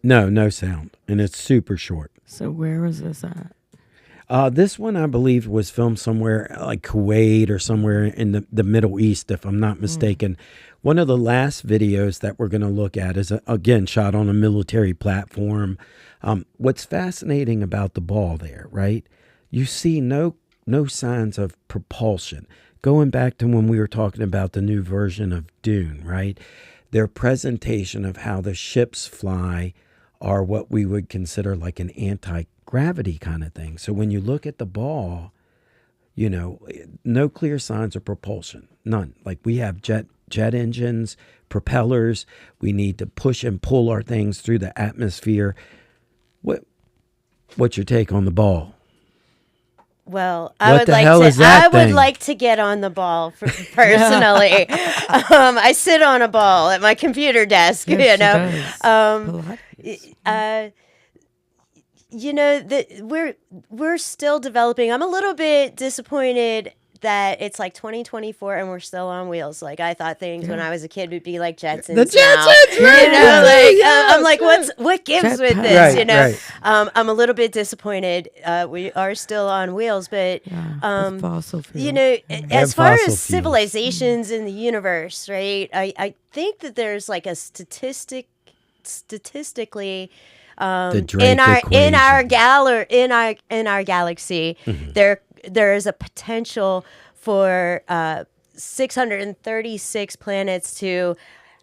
No sound. And it's super short. So where was this at? This one, I believe, was filmed somewhere like Kuwait or somewhere in the Middle East, if I'm not mistaken. One of the last videos that we're going to look at is, again, shot on a military platform. What's fascinating about the ball there, right? You see no signs of propulsion. Going back to when we were talking about the new version of Dune, right? Their presentation of how the ships fly are what we would consider like an anti-gravity kind of thing. So when you look at the ball, no clear signs of propulsion, none. Like we have jet engines, propellers. We need to push and pull our things through the atmosphere. What's your take on the ball? Well, What the hell is that I would thing? like to get on the ball personally. I sit on a ball at my computer desk, we're still developing. I'm a little bit disappointed that it's like 2024 and we're still on wheels. Like I thought things when I was a kid would be like Jetsons. The Jetsons, now. right? I'm like, what gives with Jetpack. this? Right, you know, right. I'm a little bit disappointed. We are still on wheels, but with fossil fuels. you know, as far fossil as fuels. civilizations in the universe, right? I think that there's like a statistically. The Drake in our equation. in our galaxy, there is a potential for 636 planets to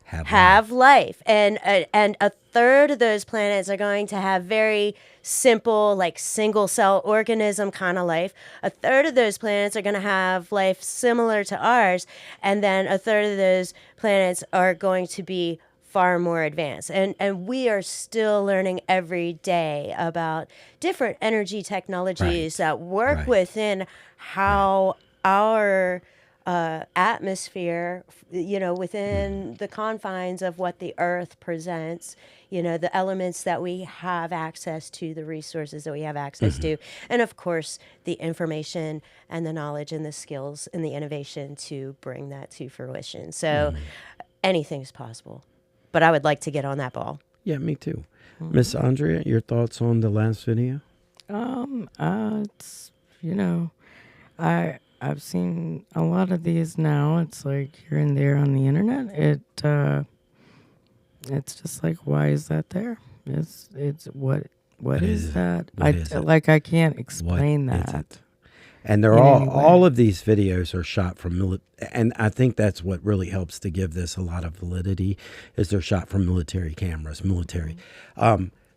have life, and a third of those planets are going to have very simple, like single cell organism kind of life. A third of those planets are going to have life similar to ours, and then a third of those planets are going to be far more advanced, and we are still learning every day about different energy technologies that work within how our atmosphere, you know, within the confines of what the Earth presents, you know, the elements that we have access to, the resources that we have access to, and of course the information and the knowledge and the skills and the innovation to bring that to fruition. So anything's possible. But I would like to get on that ball. Yeah, me too. Miss Andrea, your thoughts on the last video? It's, you know, I've seen a lot of these now. It's like here and there on the internet. It's just like, why is that there? It's what is that? I can't explain that. And they're all of these videos are shot from and I think that's what really helps to give this a lot of validity, is they're shot from military cameras,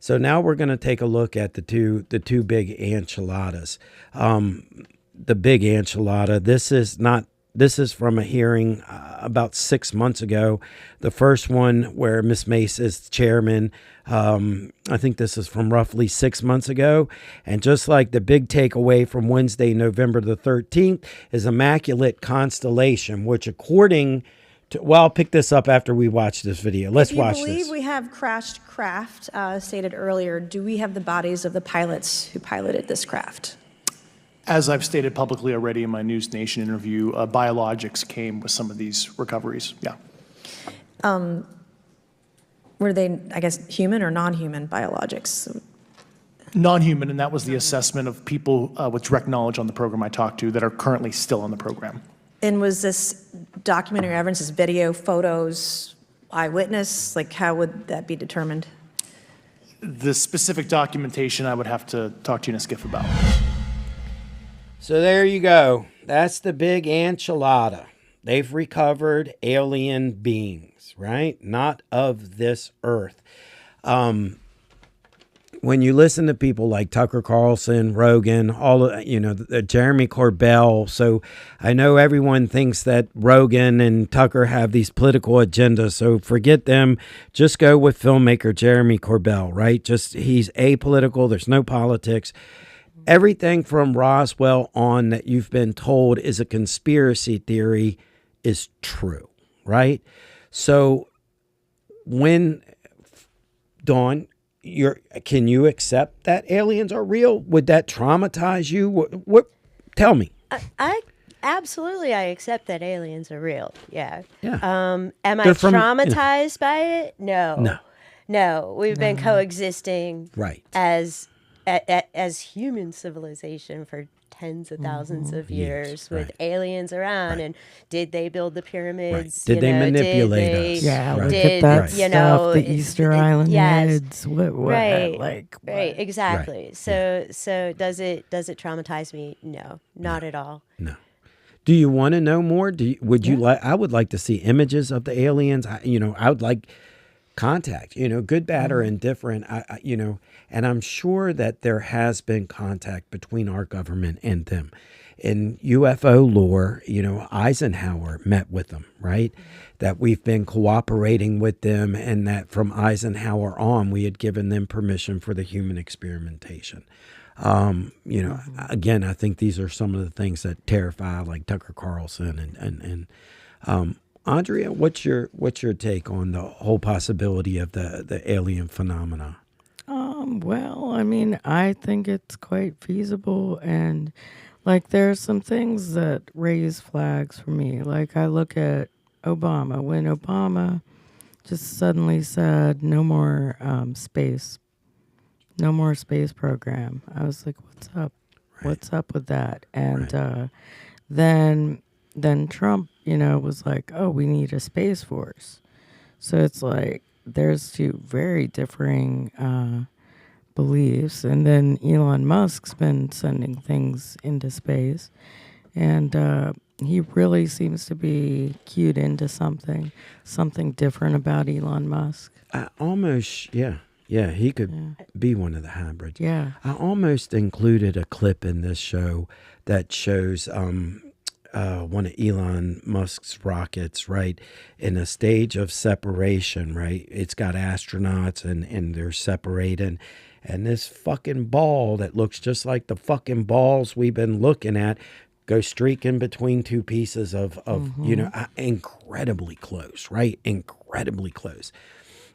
So now we're going to take a look at the two big enchiladas. The big enchilada. This is from a hearing about 6 months ago. The first one where Miss Mace is chairman. I think this is from roughly 6 months ago. And just like the big takeaway from Wednesday, November the 13th, is Immaculate Constellation, which according to, well, I'll pick this up after we watch this video. Let's watch this. If you believe we have crashed craft, stated earlier, do we have the bodies of the pilots who piloted this craft? As I've stated publicly already in my News Nation interview, biologics came with some of these recoveries. Yeah. Were they, I guess, human or non-human biologics? Non-human, and that was the assessment of people with direct knowledge on the program I talked to that are currently still on the program. And was this documentary evidence, this video, photos, eyewitness? Like, how would that be determined? The specific documentation I would have to talk to you in a skiff about. So there you go. That's the big enchilada. They've recovered alien beings, right? Not of this earth. When you listen to people like Tucker Carlson, Rogan, all of, Jeremy Corbell. So I know everyone thinks that Rogan and Tucker have these political agendas. So forget them. Just go with filmmaker Jeremy Corbell, right? He's apolitical. There's no politics. Everything from Roswell on that you've been told is a conspiracy theory is true, right? So when, Dawn, can you accept that aliens are real? Would that traumatize you? What tell me. I absolutely accept that aliens are real. Yeah. Yeah. Am I traumatized by it? No. We've been coexisting as human civilization for tens of thousands of years with aliens around. And did they build the pyramids? Did they manipulate us? Yeah, look at that stuff, the Easter Island heads. Exactly. Right. So does it traumatize me? No, not at all. No. Do you want to know more? Would you like? I would like to see images of the aliens. I would like contact. Good, bad, or indifferent. And I'm sure that there has been contact between our government and them. In UFO lore, Eisenhower met with them, right? That we've been cooperating with them, and that from Eisenhower on, we had given them permission for the human experimentation. Again, I think these are some of the things that terrify, like Tucker Carlson and Andrea. What's your take on the whole possibility of the alien phenomena? Well, I mean, I think it's quite feasible, and like there are some things that raise flags for me. Like I look at Obama. When Obama just suddenly said no more space program. I was like, what's up? Right. What's up with that? And then Trump, was like, oh, we need a space force. So it's like there's two very differing beliefs. And then Elon Musk's been sending things into space, and he really seems to be cued into something different about Elon Musk. Yeah, he could be one of the hybrids. Yeah. I almost included a clip in this show that shows one of Elon Musk's rockets, right, in a stage of separation, right? It's got astronauts and they're separating. And this fucking ball that looks just like the fucking balls we've been looking at go streaking between two pieces of incredibly close, right? Incredibly close.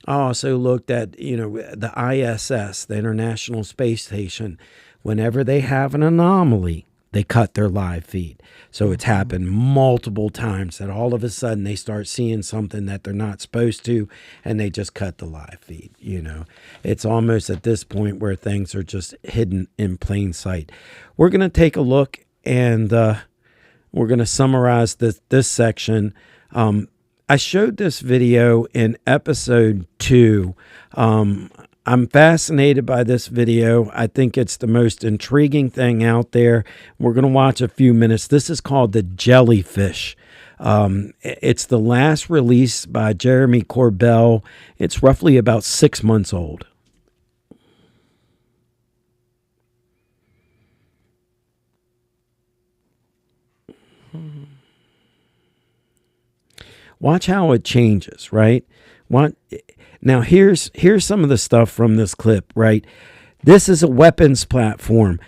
I also looked at, the ISS, the International Space Station. Whenever they have an anomaly, they cut their live feed. So it's happened multiple times that all of a sudden they start seeing something that they're not supposed to, and they just cut the live feed. It's almost at this point where things are just hidden in plain sight. We're going to take a look, and we're going to summarize this section. I showed this video in episode 2. I'm fascinated by this video. I think it's the most intriguing thing out there. We're going to watch a few minutes. This is called The Jellyfish. It's the last release by Jeremy Corbell. It's roughly about 6 months old. Watch how it changes, right? Now here's some of the stuff from this clip, right? This is a weapons platform.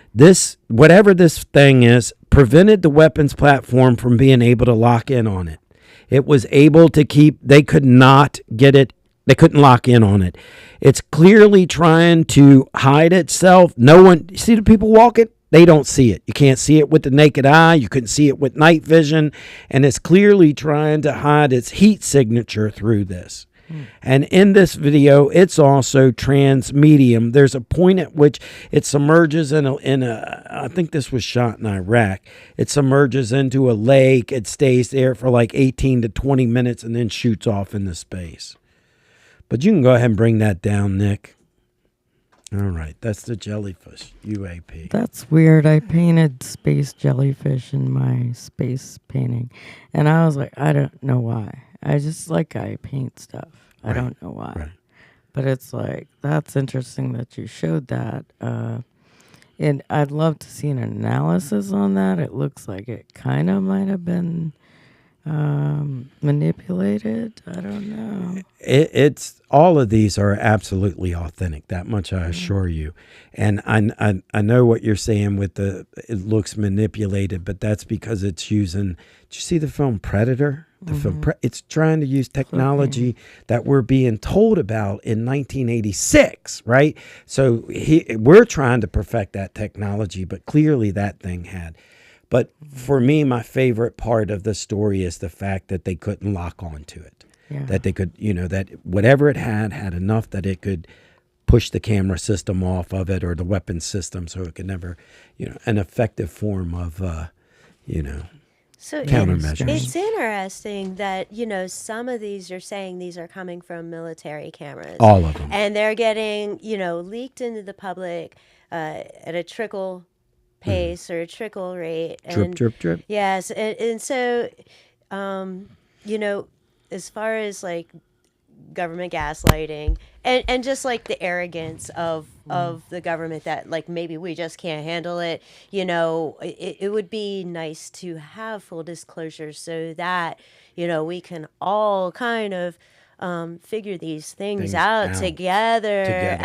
Whatever this thing is, prevented the weapons platform from being able to lock in on it. It was able to they could not get it. They couldn't lock in on it. It's clearly trying to hide itself. See the people walking? They don't see it. You can't see it with the naked eye. You couldn't see it with night vision. And it's clearly trying to hide its heat signature through this. And in this video, it's also transmedium. There's a point at which it submerges in a I think this was shot in Iraq. It submerges into a lake. It stays there for like 18 to 20 minutes and then shoots off into space. But you can go ahead and bring that down, Nick. All right, that's the jellyfish, UAP. That's weird. I painted space jellyfish in my space painting, and I was like, I don't know why. I paint stuff. I don't know why. Right. But it's like, that's interesting that you showed that. And I'd love to see an analysis on that. It looks like it kind of might have been manipulated. I don't know. It's all of these are absolutely authentic. That much I assure you. And I know what you're saying with it looks manipulated, but that's because it's using. Did you see the film Predator? The film it's trying to use technology that we're being told about in 1986, right? So we're trying to perfect that technology, but clearly that thing had. But for me, my favorite part of the story is the fact that they couldn't lock onto it. Yeah. That they could, that whatever it had enough that it could push the camera system off of it or the weapon system so it could never, an effective form of, So countermeasures. It's interesting that, some of these you're saying these are coming from military cameras. All of them. And they're getting, leaked into the public at a trickle pace or a trickle rate. And, drip. Yes. And so, as far as like government gaslighting and just like the arrogance of the government that like maybe we just can't handle it, it would be nice to have full disclosure so that, we can all kind of figure these things out together.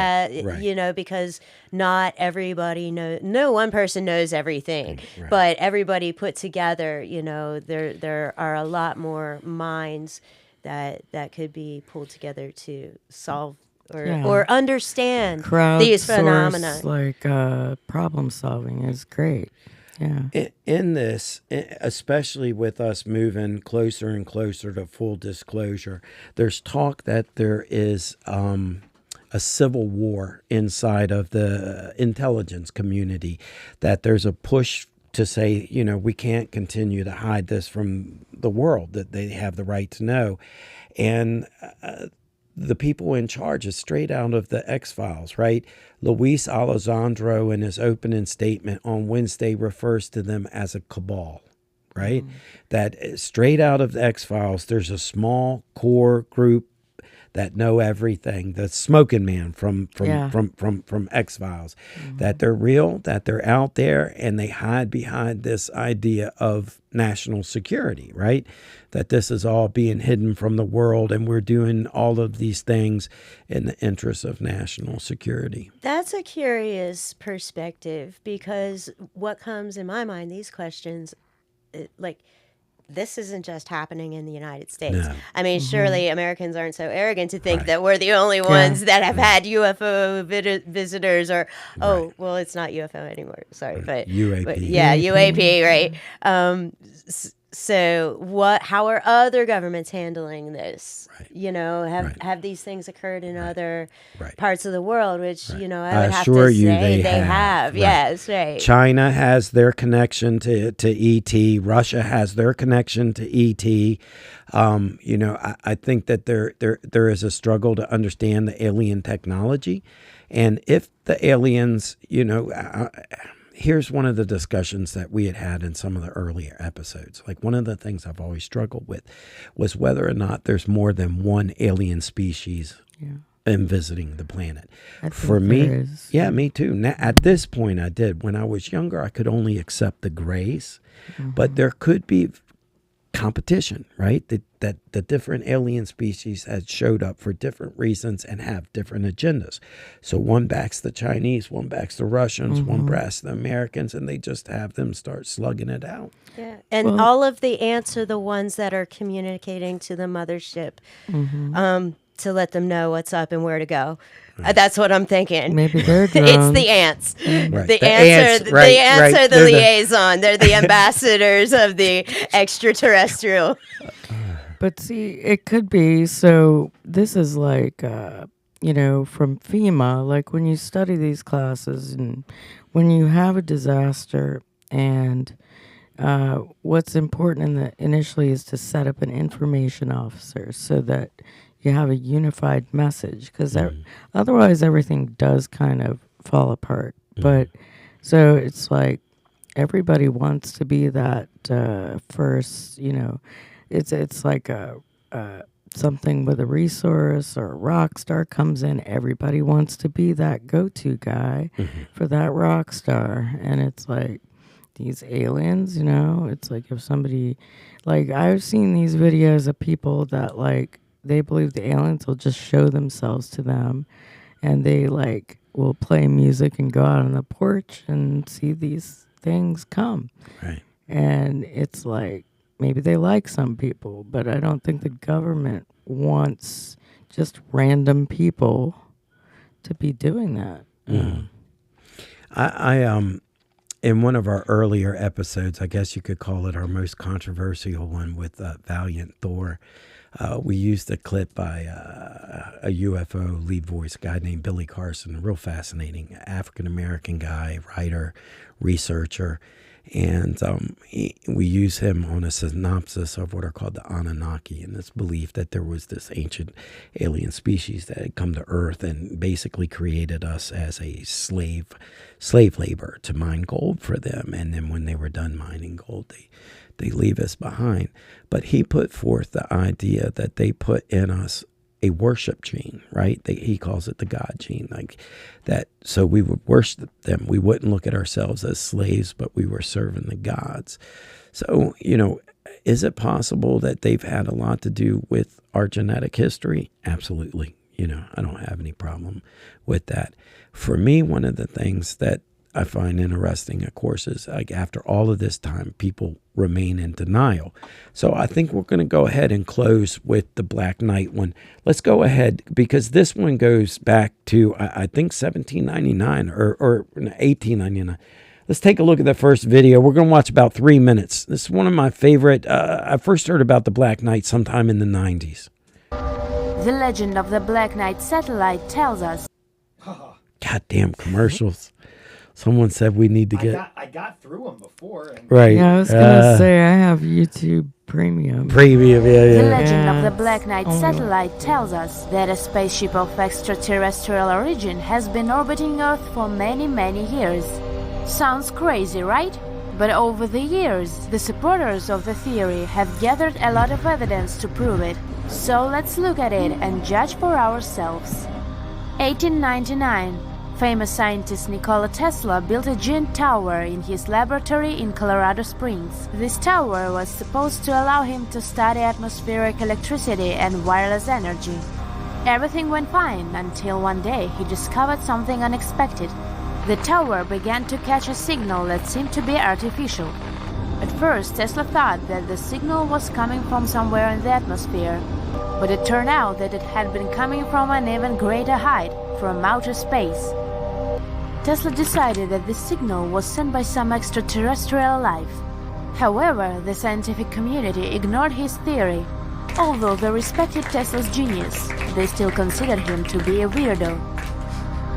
Right. Because not everybody knows, no one person knows everything, right. But everybody put together, there are a lot more minds that could be pulled together to solve or understand these phenomena. Like problem solving is great. in this, especially with us moving closer and closer to full disclosure, there's talk that there is a civil war inside of the intelligence community, that there's a push to say, we can't continue to hide this from the world, that they have the right to know. And the people in charge is straight out of the X-Files, right? Luis Alessandro, in his opening statement on Wednesday, refers to them as a cabal, right? That straight out of the X-Files, there's a small core group that know everything. The smoking man from X-Files, that they're real, that they're out there, and they hide behind this idea of national security, right? That this is all being hidden from the world, and we're doing all of these things in the interest of national security. That's a curious perspective, because what comes in my mind, these questions, this isn't just happening in the United States. No. I mean, surely Americans aren't so arrogant to think that we're the only ones that have had UFO visitors, or, well, it's not UFO anymore. Sorry, but UAP. But, UAP, right? So how are other governments handling this? Right. Have these things occurred in other parts of the world, which, I would have to say they have. Right. Yes, right. China has their connection to ET. Russia has their connection to ET. I think that there is a struggle to understand the alien technology. And if the aliens, here's one of the discussions that we had in some of the earlier episodes. Like, one of the things I've always struggled with was whether or not there's more than one alien species in visiting the planet. For me, me too. Now, at this point, I did. When I was younger, I could only accept the grays, but there could be competition, right? That the different alien species had showed up for different reasons and have different agendas. So one backs the Chinese, one backs the Russians, one backs the Americans, and they just have them start slugging it out. Yeah, and all of the ants are the ones that are communicating to the mothership to let them know what's up and where to go. That's what I'm thinking. Maybe they're drones. It's the ants. Right. The ants are the liaison. They're the ambassadors of the extraterrestrial. But see, it could be. So this is like, from FEMA, like when you study these classes and when you have a disaster, and what's important initially is to set up an information officer so that you have a unified message, because otherwise everything does kind of fall apart. But so it's like everybody wants to be that first, it's like something with a resource, or a rock star comes in. Everybody wants to be that go-to guy for that rock star. And it's like these aliens, it's like if somebody, like I've seen these videos of people that they believe the aliens will just show themselves to them, and they will play music and go out on the porch and see these things come. Right. And it's like, maybe they like some people, but I don't think the government wants just random people to be doing that. I in one of our earlier episodes, I guess you could call it our most controversial one with Valiant Thor, we used a clip by a UFO lead voice guy named Billy Carson, a real fascinating African-American guy, writer, researcher. And we use him on a synopsis of what are called the Anunnaki, and this belief that there was this ancient alien species that had come to Earth and basically created us as a slave labor to mine gold for them. And then when they were done mining gold, they leave us behind. But he put forth the idea that they put in us a worship gene, right? He calls it the God gene, like that. So we would worship them. We wouldn't look at ourselves as slaves, but we were serving the gods. So, is it possible that they've had a lot to do with our genetic history? Absolutely. I don't have any problem with that. For me, one of the things that I find interesting, of course, is like after all of this time, people remain in denial. So I think we're going to go ahead and close with the Black Knight one. Let's go ahead, because this one goes back to, I think, 1799 or 1899. Let's take a look at the first video. We're going to watch about 3 minutes. This is one of my favorite. I first heard about the Black Knight sometime in the 90s. The legend of the Black Knight satellite tells us. Goddamn commercials. Someone said we need to get. I got through them before. Right. Yeah, I was gonna say I have YouTube Premium. Premium, yeah. The legend of the Black Knight satellite tells us that a spaceship of extraterrestrial origin has been orbiting Earth for many, many years. Sounds crazy, right? But over the years, the supporters of the theory have gathered a lot of evidence to prove it. So let's look at it and judge for ourselves. 1899. Famous scientist Nikola Tesla built a giant tower in his laboratory in Colorado Springs. This tower was supposed to allow him to study atmospheric electricity and wireless energy. Everything went fine until one day he discovered something unexpected. The tower began to catch a signal that seemed to be artificial. At first, Tesla thought that the signal was coming from somewhere in the atmosphere, but it turned out that it had been coming from an even greater height, from outer space. Tesla decided that this signal was sent by some extraterrestrial life. However, the scientific community ignored his theory. Although they respected Tesla's genius, they still considered him to be a weirdo.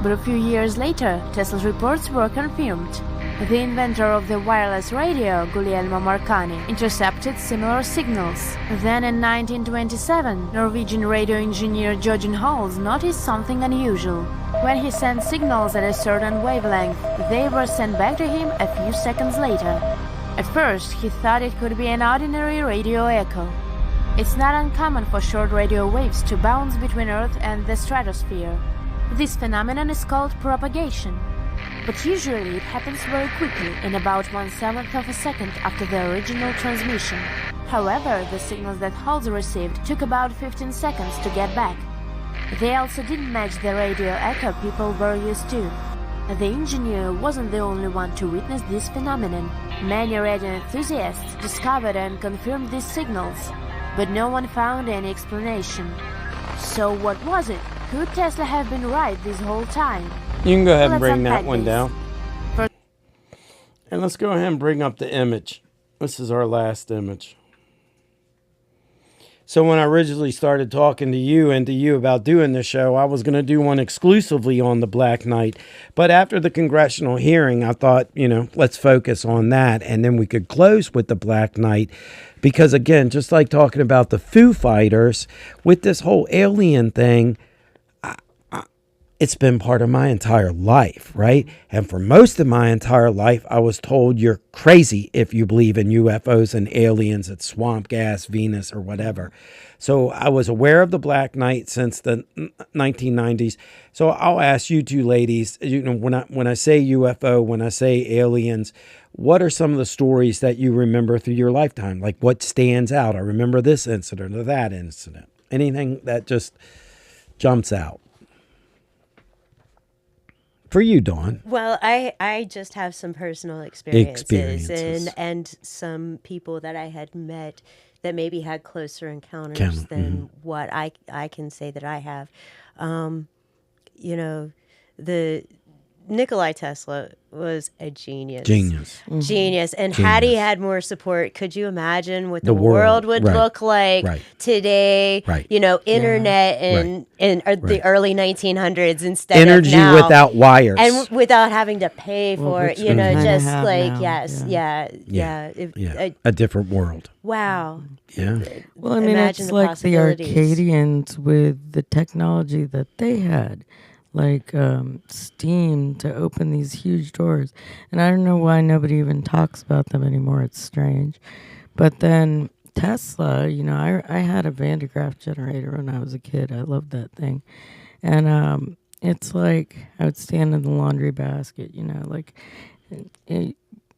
But a few years later, Tesla's reports were confirmed. The inventor of the wireless radio, Guglielmo Marconi, intercepted similar signals. Then in 1927, Norwegian radio engineer Jørgen Holst noticed something unusual. When he sent signals at a certain wavelength, they were sent back to him a few seconds later. At first, he thought it could be an ordinary radio echo. It's not uncommon for short radio waves to bounce between Earth and the stratosphere. This phenomenon is called propagation. But usually it happens very quickly, in about 1/7 of a second after the original transmission. However, the signals that Holst received took about 15 seconds to get back. They also didn't match the radio echo people were used to. The engineer wasn't the only one to witness this phenomenon. Many radio enthusiasts discovered and confirmed these signals, but no one found any explanation. So what was it? Could Tesla have been right this whole time? You can go ahead and Let's bring that unpack one this. down. And let's go ahead and bring up the image. This is our last image. So when I originally started talking to you about doing this show, I was going to do one exclusively on the Black Knight. But after the congressional hearing, I thought, let's focus on that. And then we could close with the Black Knight. Because again, just like talking about the Foo Fighters, with this whole alien thing, it's been part of my entire life, right? And for most of my entire life, I was told you're crazy if you believe in UFOs and aliens, it's swamp gas, Venus, or whatever. So I was aware of the Black Knight since the 1990s. So I'll ask you two ladies, when I say UFO, when I say aliens, what are some of the stories that you remember through your lifetime? Like what stands out? I remember this incident or that incident. Anything that just jumps out. For you, Dawn. Well, I just have some personal experiences. And some people that I had met that maybe had closer encounters than what I can say that I have. The Nikola Tesla was a genius. Genius. And had he had more support, could you imagine what the world would look like today? Internet in the early 1900s instead energy of now. Without wires. And without having to pay for it, just like, a different world. Wow. Yeah. Well, I mean, it's like the Arcadians with the technology that they had. Like steam to open these huge doors. And I don't know why nobody even talks about them anymore. It's strange. But then Tesla, I had a Van de Graaff generator when I was a kid. I loved that thing. And it's like I would stand in the laundry basket,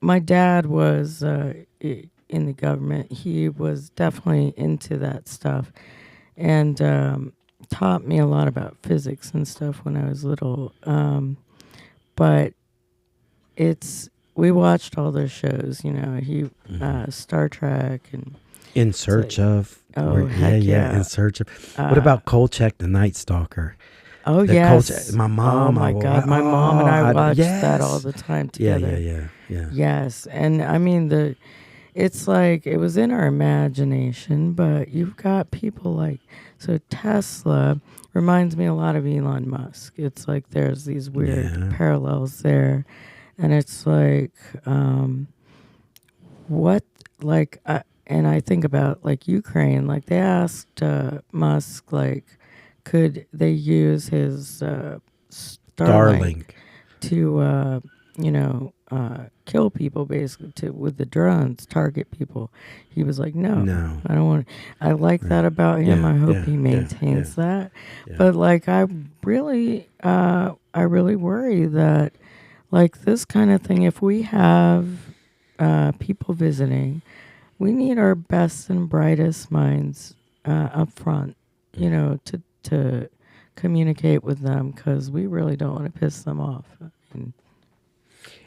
my dad was in the government. He was definitely into that stuff. And taught me a lot about physics and stuff when I was little. But we watched all those shows, Star Trek and In Search of. Oh, heck yeah. In Search of. What about Kolchak the Night Stalker? Oh, the yes. culture. My mom. Oh, my God. My mom and I watched that all the time together. Yeah. Yes. And I mean, it's like it was in our imagination, but you've got people like, so Tesla reminds me a lot of Elon Musk. It's like there's these weird parallels there. And it's like, and I think about like Ukraine, like they asked Musk, like, could they use his Starlink to, kill people basically with the drones, target people. He was like, no, I don't want to. I like that about him. I hope he maintains that. But like, I really worry that like this kind of thing, if we have people visiting, we need our best and brightest minds up front, to communicate with them, because we really don't want to piss them off.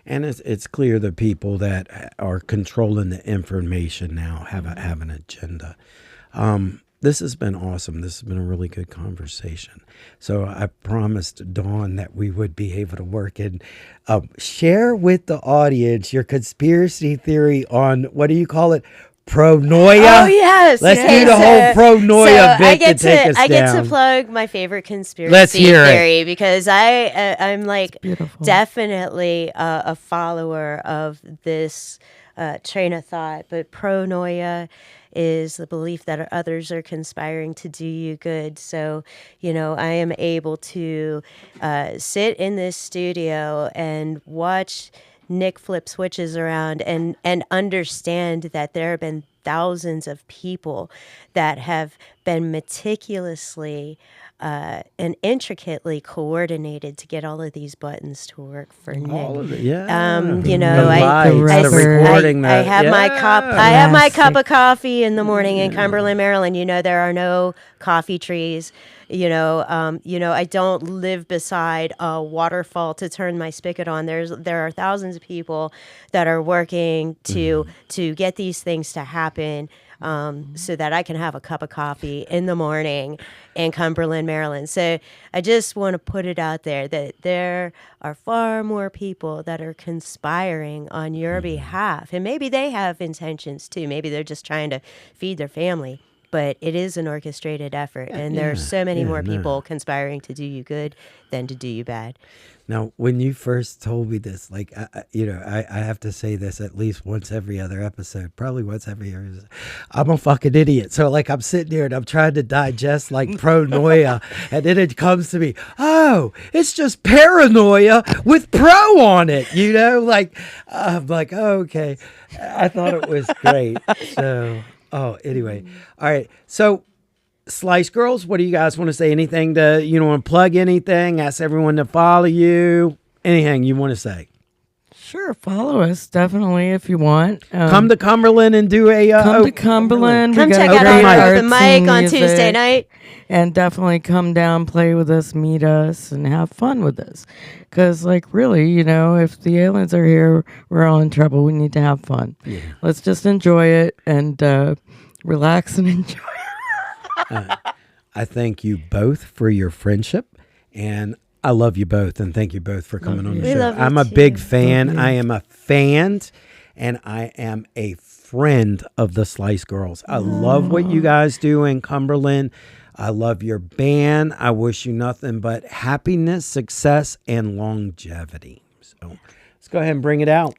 And it's clear the people that are controlling the information now have an agenda. This has been awesome. This has been a really good conversation. So I promised Dawn that we would be able to work and share with the audience your conspiracy theory on, what do you call it? Pronoia. Oh yes, let's do the whole pronoia bit to take us down. I get to plug my favorite conspiracy theory because I'm like definitely a follower of this train of thought. But pronoia is the belief that others are conspiring to do you good. So, I am able to sit in this studio and watch Nick flip switches around and understand that there have been thousands of people that have been meticulously and intricately coordinated to get all of these buttons to work for Nick. All of it, I have my cup of coffee in the morning in Cumberland, Maryland. There are no coffee trees. I don't live beside a waterfall to turn my spigot on. There are thousands of people that are working to get these things to happen, so that I can have a cup of coffee in the morning in Cumberland, Maryland. So I just want to put it out there that there are far more people that are conspiring on your behalf, and maybe they have intentions too. Maybe they're just trying to feed their family. But it is an orchestrated effort, and there are so many more people conspiring to do you good than to do you bad. Now, when you first told me this, like, I have to say this at least once every other episode, probably once every other episode. I'm a fucking idiot. So, like, I'm sitting here and I'm trying to digest, like, pronoia, and then it comes to me, oh, it's just paranoia with pro on it, Like, I'm like, oh, okay. I thought it was great. So... Oh, anyway. All right. So, Slice Girls, what do you guys want to say? Anything want to plug anything? Ask everyone to follow you? Anything you want to say? Sure, follow us definitely if you want. Come to Cumberland and do a come to Cumberland. Come check out our open mic on Tuesday night, and definitely come down, play with us, meet us, and have fun with us. Because, like, really, if the aliens are here, we're all in trouble. We need to have fun. Yeah. Let's just enjoy it and relax and enjoy it. I thank you both for your friendship, and I love you both, and thank you both for coming on the show. I'm a big fan. I am a fan, and I am a friend of the Slice Girls. I love what you guys do in Cumberland. I love your band. I wish you nothing but happiness, success, and longevity. So let's go ahead and bring it out.